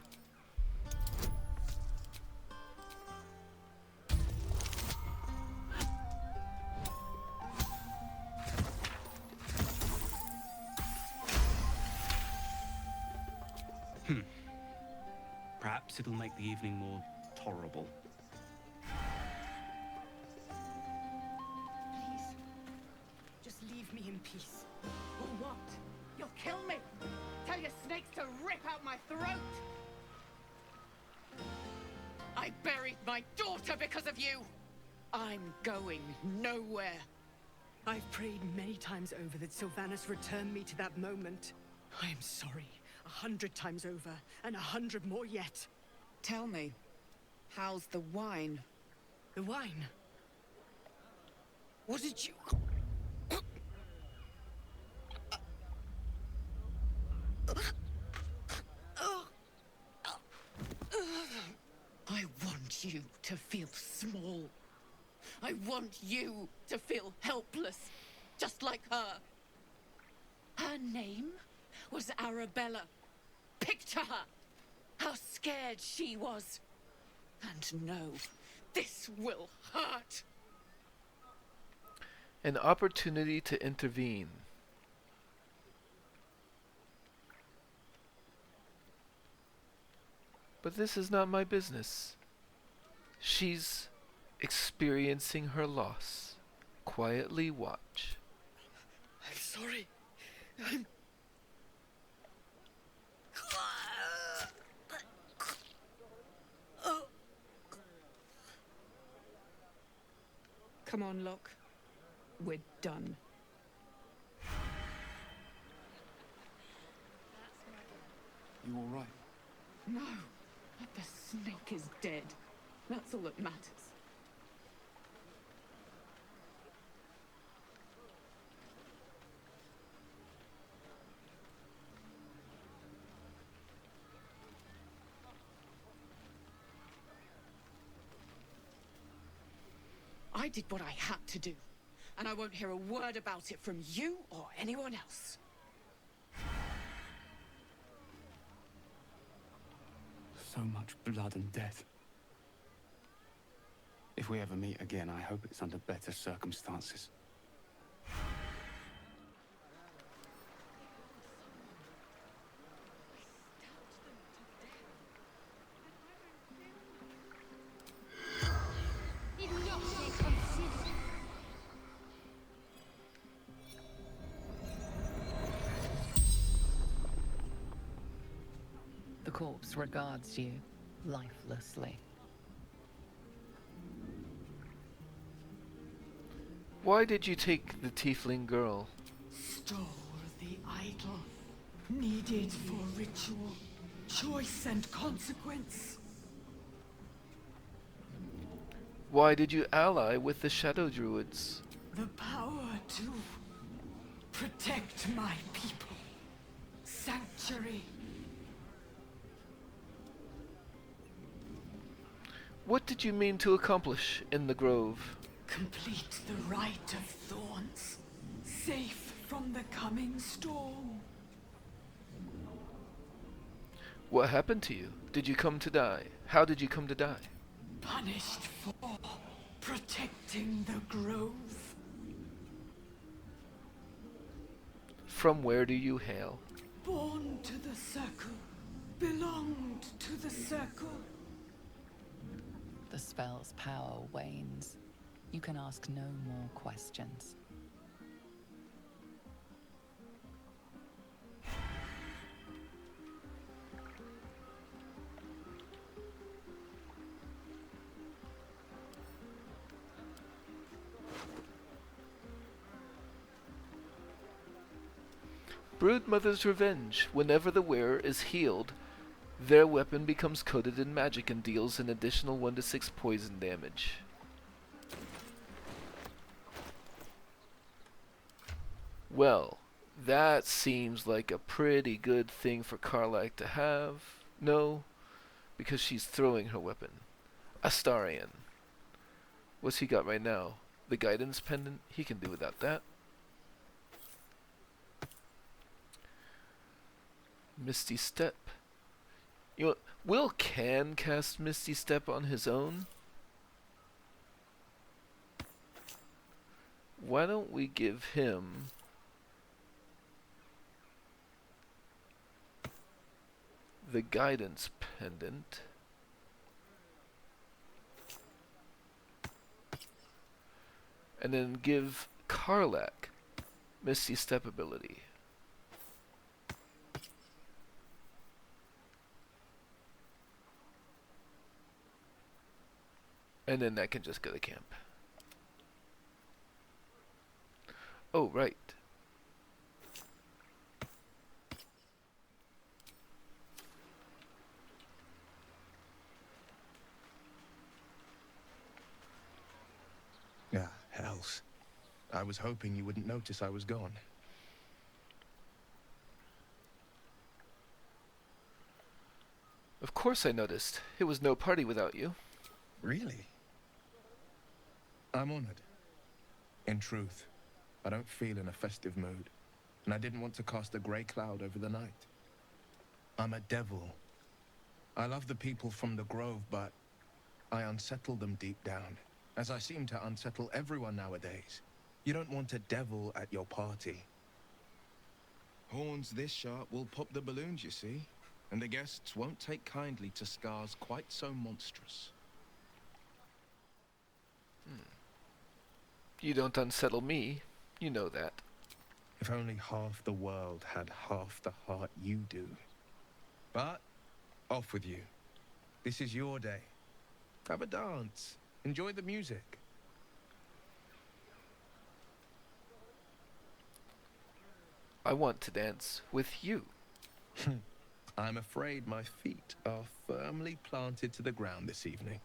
Perhaps it'll make the evening more tolerable. Please, just leave me in peace. Or what? You'll kill me! Tell your snakes to rip out my throat! I buried my daughter because of you! I'm going nowhere. I've prayed many times over that Sylvanas return me to that moment. I am sorry. 100 times over, and 100 more yet. Tell me, how's the wine? The wine? What did you... I want you to feel small. I want you to feel helpless, just like her. Her name was Arabella. Picture her! How scared she was. And no, this will hurt. An opportunity to intervene. But this is not my business. She's experiencing her loss. Quietly watch. I'm sorry. Come on, Locke. We're done. You all right? No, the snake is dead. That's all that matters. I did what I had to do, and I won't hear a word about it from you or anyone else. So much blood and death. If we ever meet again, I hope it's under better circumstances. The corpse regards you lifelessly. Why did you take the Tiefling girl? Stole the idol. Needed for ritual. Choice and consequence. Why did you ally with the Shadow Druids? The power to protect my people. Sanctuary. What did you mean to accomplish in the grove? Complete the rite of thorns. Safe from the coming storm. What happened to you? Did you come to die? How did you come to die? punished for protecting the grove. From where do you hail? Born to the circle, belonged to the circle. The spell's power wanes. You can ask no more questions. Broodmother's Revenge. Whenever the wearer is healed, their weapon becomes coated in magic and deals an additional 1 to 6 poison damage. Well, that seems like a pretty good thing for Karlach to have. No, because she's throwing her weapon. Astarion. What's he got right now? The guidance pendant? He can do without that. Misty Step. You know, Will can cast Misty Step on his own. Why don't we give him the guidance pendant? And then give Karlach Misty Step ability. And then that can just go to camp. Oh, right. Ah, hells. I was hoping you wouldn't notice I was gone. Of course I noticed. It was no party without you. Really? I'm honored. In truth, I don't feel in a festive mood, and I didn't want to cast a grey cloud over the night. I'm a devil. I love the people from the Grove, but I unsettle them deep down, as I seem to unsettle everyone nowadays. You don't want a devil at your party. Horns this sharp will pop the balloons, you see, and the guests won't take kindly to scars quite so monstrous. You don't unsettle me. You know that. If only half the world had half the heart you do. But, off with you. This is your day. Have a dance. Enjoy the music. I want to dance with you. I'm afraid my feet are firmly planted to the ground this evening.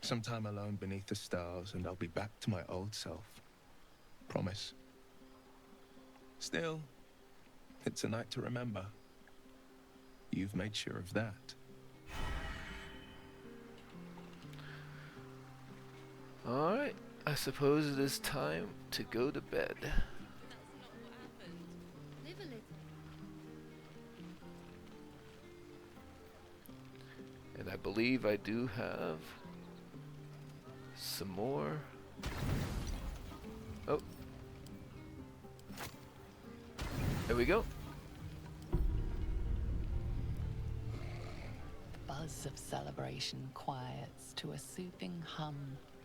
Some time alone beneath the stars, and I'll be back to my old self. Promise. Still, it's a night to remember. You've made sure of that. Alright, I suppose it is time to go to bed. And I believe I do have some more. Oh. There we go. The buzz of celebration quiets to a soothing hum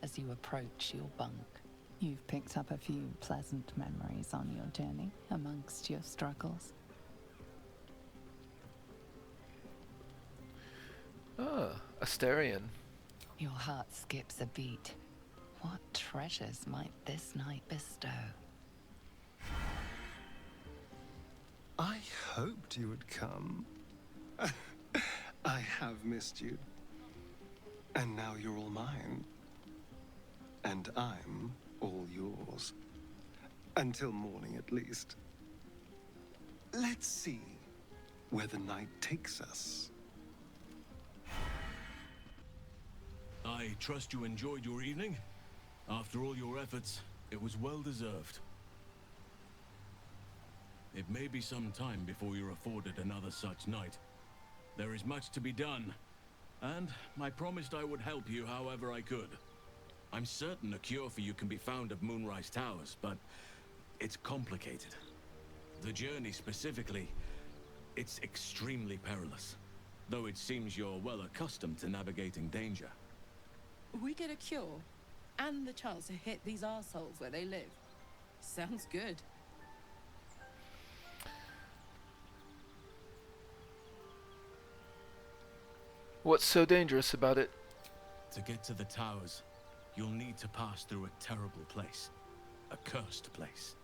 as you approach your bunk. You've picked up a few pleasant memories on your journey amongst your struggles. Ah, Astarion. Your heart skips a beat. What treasures might this night bestow? I hoped you would come. I have missed you. And now you're all mine. And I'm all yours. Until morning, at least. Let's see where the night takes us. I trust you enjoyed your evening. After all your efforts, it was well deserved. It may be some time before you're afforded another such night. There is much to be done, And I promised I would help you however I could. I'm certain a cure for you can be found at Moonrise Towers, but it's complicated. The journey specifically, it's extremely perilous, though it seems you're well accustomed to navigating danger. We get a cure, and the chance to hit these arseholes where they live. Sounds good. What's so dangerous about it? To get to the towers, you'll need to pass through a terrible place. A cursed place.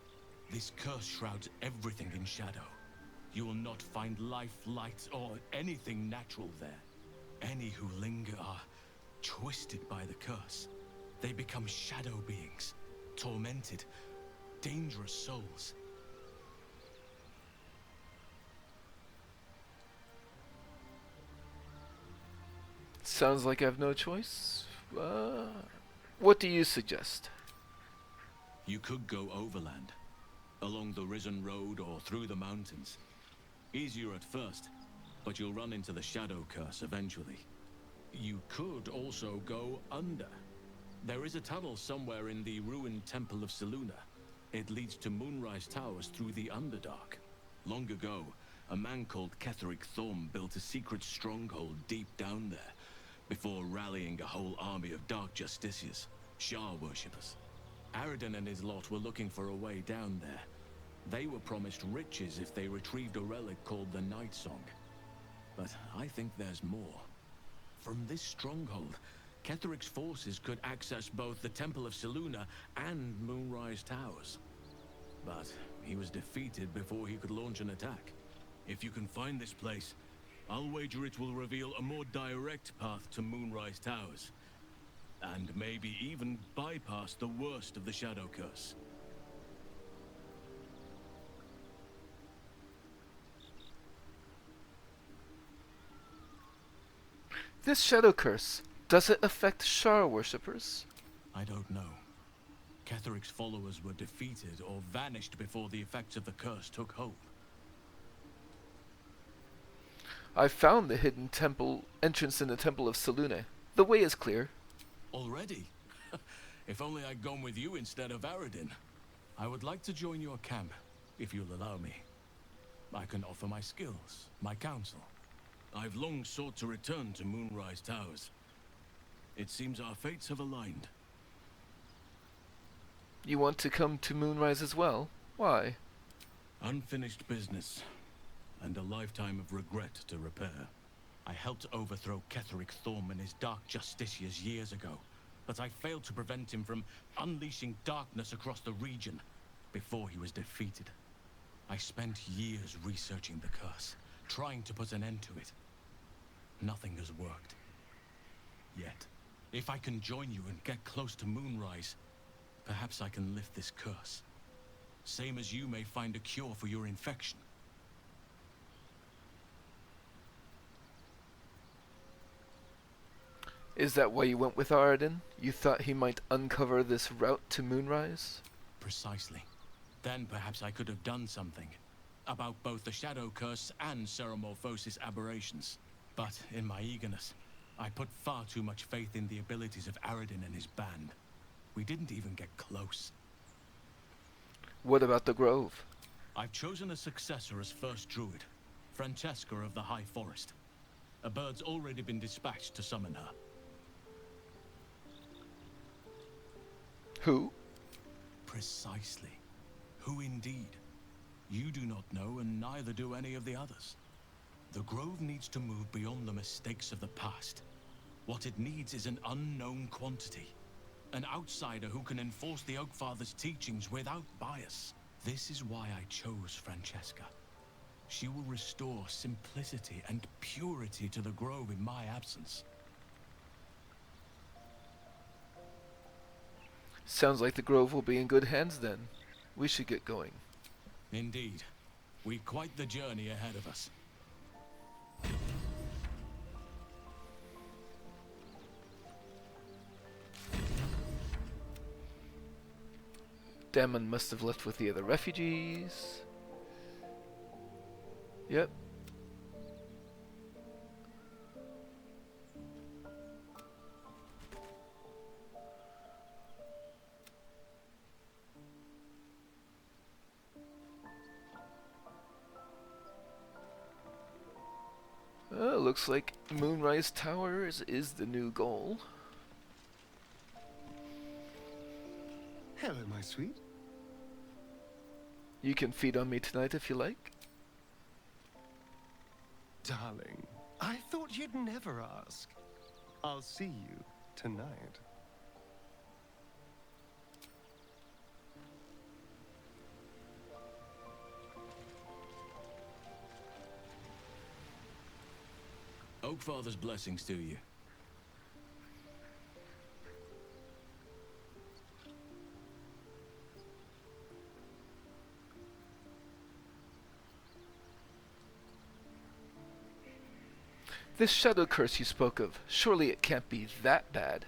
This curse shrouds everything in shadow. You will not find life, light, or anything natural there. Any who linger are twisted by the curse. They become shadow beings, tormented, dangerous souls. Sounds like I have no choice. What do you suggest? You could go overland, along the Risen Road or through the mountains. Easier at first, but you'll run into the Shadow Curse eventually. You could also go under. There is a tunnel somewhere in the ruined Temple of Seluna. It leads to Moonrise Towers through the Underdark. Long ago, a man called Ketheric Thorm built a secret stronghold deep down there, before rallying a whole army of Dark Justiciars, Shar worshippers. Aridin and his lot were looking for a way down there. They were promised riches if they retrieved a relic called the Night Song. But I think there's more. From this stronghold, Ketheric's forces could access both the Temple of Seluna and Moonrise Towers. But he was defeated before he could launch an attack. If you can find this place, I'll wager it will reveal a more direct path to Moonrise Towers. And maybe even bypass the worst of the Shadow Curse. This Shadow Curse, does it affect Shar worshippers? I don't know. Ketheric's followers were defeated or vanished before the effects of the curse took hold. I found the hidden temple entrance in the Temple of Selune. The way is clear. Already? If only I'd gone with you instead of Aridin. I would like to join your camp, if you'll allow me. I can offer my skills, my counsel. I've long sought to return to Moonrise Towers. It seems our fates have aligned. You want to come to Moonrise as well? Why? Unfinished business, and a lifetime of regret to repair. I helped overthrow Ketheric Thorm and his Dark Justiciars years ago, but I failed to prevent him from unleashing darkness across the region before he was defeated. I spent years researching the curse, trying to put an end to it. Nothing has worked. Yet, if I can join you and get close to Moonrise, perhaps I can lift this curse. Same as you may find a cure for your infection. Is that why you went with Aridin? You thought he might uncover this route to Moonrise? Precisely. Then perhaps I could have done something about both the Shadow Curse and Ceramorphosis aberrations. But in my eagerness, I put far too much faith in the abilities of Aridin and his band. We didn't even get close. What about the Grove? I've chosen a successor as first druid, Francesca of the High Forest. A bird's already been dispatched to summon her. Who? Precisely. Who indeed? You do not know, and neither do any of the others. The Grove needs to move beyond the mistakes of the past. What it needs is an unknown quantity. An outsider who can enforce the Oakfather's teachings without bias. This is why I chose Francesca. She will restore simplicity and purity to the Grove in my absence. Sounds like the Grove will be in good hands then. We should get going. Indeed. We've quite the journey ahead of us. Damon must have left with the other refugees. Yep. Looks like Moonrise Towers is the new goal. Hello, my sweet. You can feed on me tonight if you like. Darling, I thought you'd never ask. I'll see you tonight. Oakfather's blessings to you. This shadow curse you spoke of, surely it can't be that bad.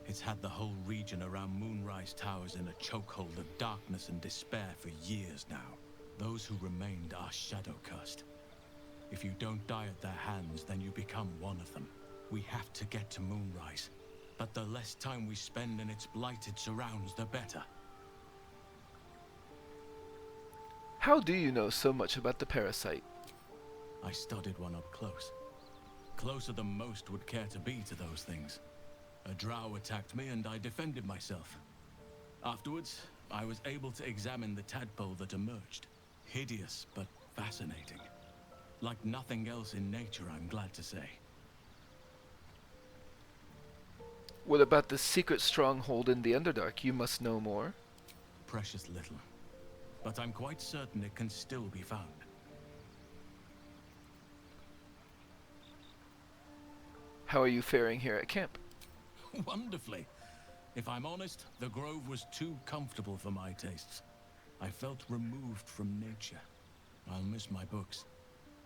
It's had the whole region around Moonrise Towers in a chokehold of darkness and despair for years now. Those who remained are shadow cursed. If you don't die at their hands, then you become one of them. We have to get to Moonrise, but the less time we spend in its blighted surrounds, the better. How do you know so much about the parasite? I studied one up close. Closer than most would care to be to those things. A drow attacked me and I defended myself. Afterwards, I was able to examine the tadpole that emerged. Hideous, but fascinating. Like nothing else in nature, I'm glad to say. What about the secret stronghold in the Underdark? You must know more. Precious little. But I'm quite certain it can still be found. How are you faring here at camp? Wonderfully. If I'm honest, the grove was too comfortable for my tastes. I felt removed from nature. I'll miss my books,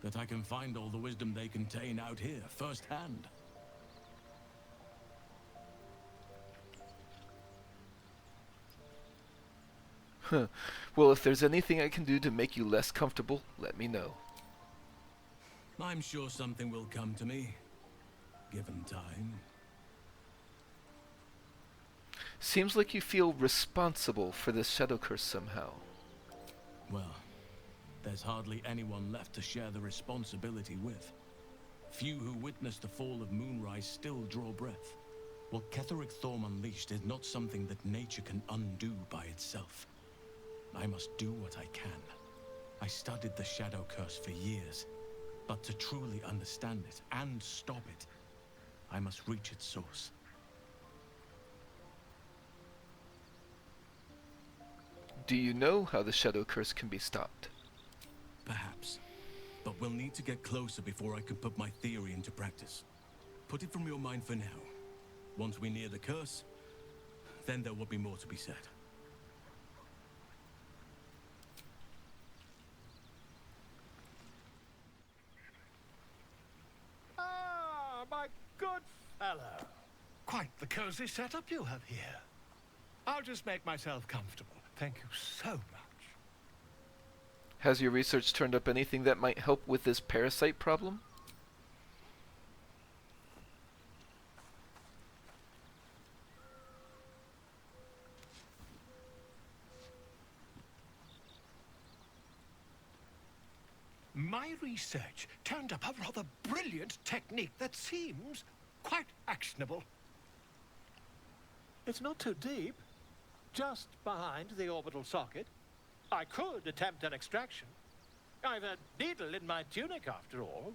but I can find all the wisdom they contain out here, firsthand. Huh. Well, if there's anything I can do to make you less comfortable, let me know. I'm sure something will come to me, given time. Seems like you feel responsible for this shadow curse somehow. Well, there's hardly anyone left to share the responsibility with. Few who witnessed the fall of Moonrise still draw breath. What Ketheric Thorm unleashed is not something that nature can undo by itself. I must do what I can. I studied the shadow curse for years, but to truly understand it and stop it, I must reach its source. Do you know how the shadow curse can be stopped? Perhaps. But we'll need to get closer before I can put my theory into practice. Put it from your mind for now. Once we near the curse, then there will be more to be said. Ah, my good fellow. Quite the cozy setup you have here. I'll just make myself comfortable. Thank you so much. Has your research turned up anything that might help with this parasite problem? My research turned up a rather brilliant technique that seems quite actionable. It's not too deep. Just behind the orbital socket. I could attempt an extraction. I've a needle in my tunic, after all.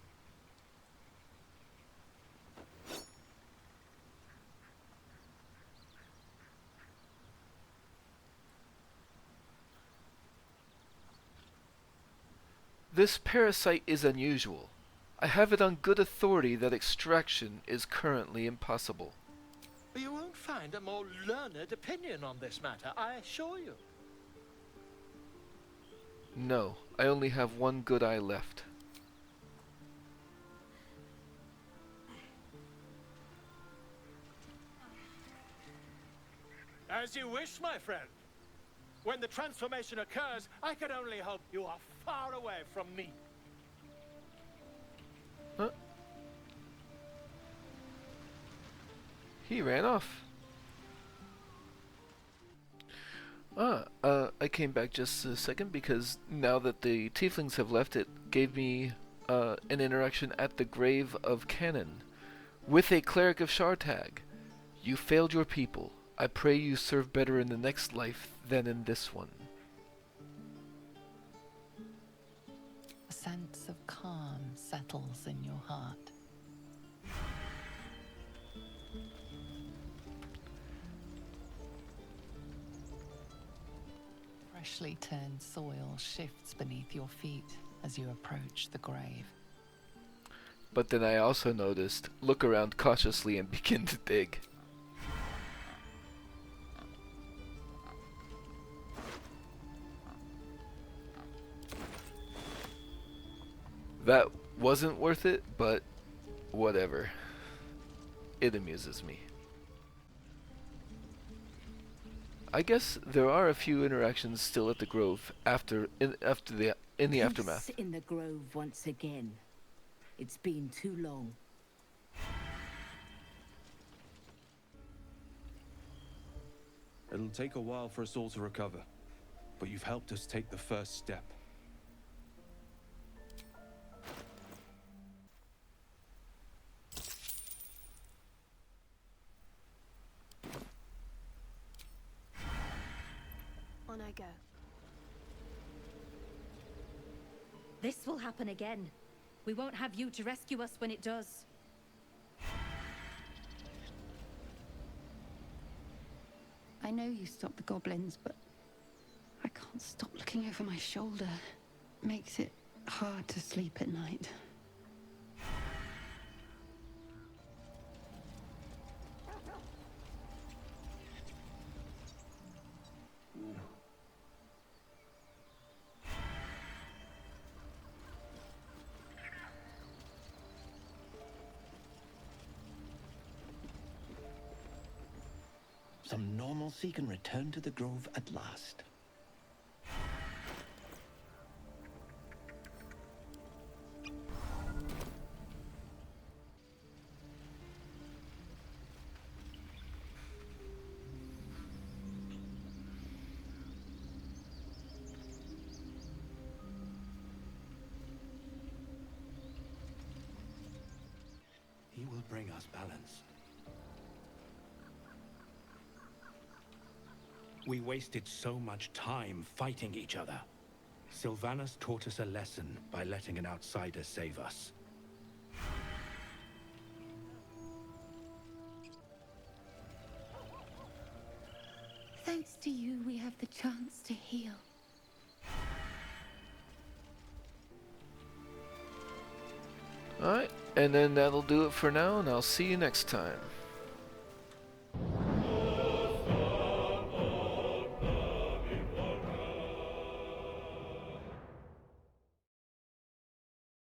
This parasite is unusual. I have it on good authority that extraction is currently impossible. You won't find a more learned opinion on this matter, I assure you. No, I only have one good eye left. As you wish, my friend. When the transformation occurs, I can only hope you are far away from me. Huh? He ran off. I came back just a second because now that the Tieflings have left, it gave me an interaction at the grave of Canon with a cleric of Shar tag. You failed your people. I pray you serve better in the next life than in this one. A sense of calm settles in your heart. Freshly turned soil shifts beneath your feet as you approach the grave. But then I also noticed, look around cautiously and begin to dig. That wasn't worth it, but whatever. It amuses me. I guess there are a few interactions still at the Grove in the aftermath. In the Grove once again. It's been too long. It'll take a while for us all to recover, but you've helped us take the first step. On I go. This will happen again. We won't have you to rescue us when it does. I know you stopped the goblins, but I can't stop looking over my shoulder. Makes it hard to sleep at night. Some normalcy can return to the Grove at last. He will bring us balance. We wasted so much time fighting each other. Sylvanas taught us a lesson by letting an outsider save us. Thanks to you, we have the chance to heal. Alright, and then that'll do it for now, and I'll see you next time.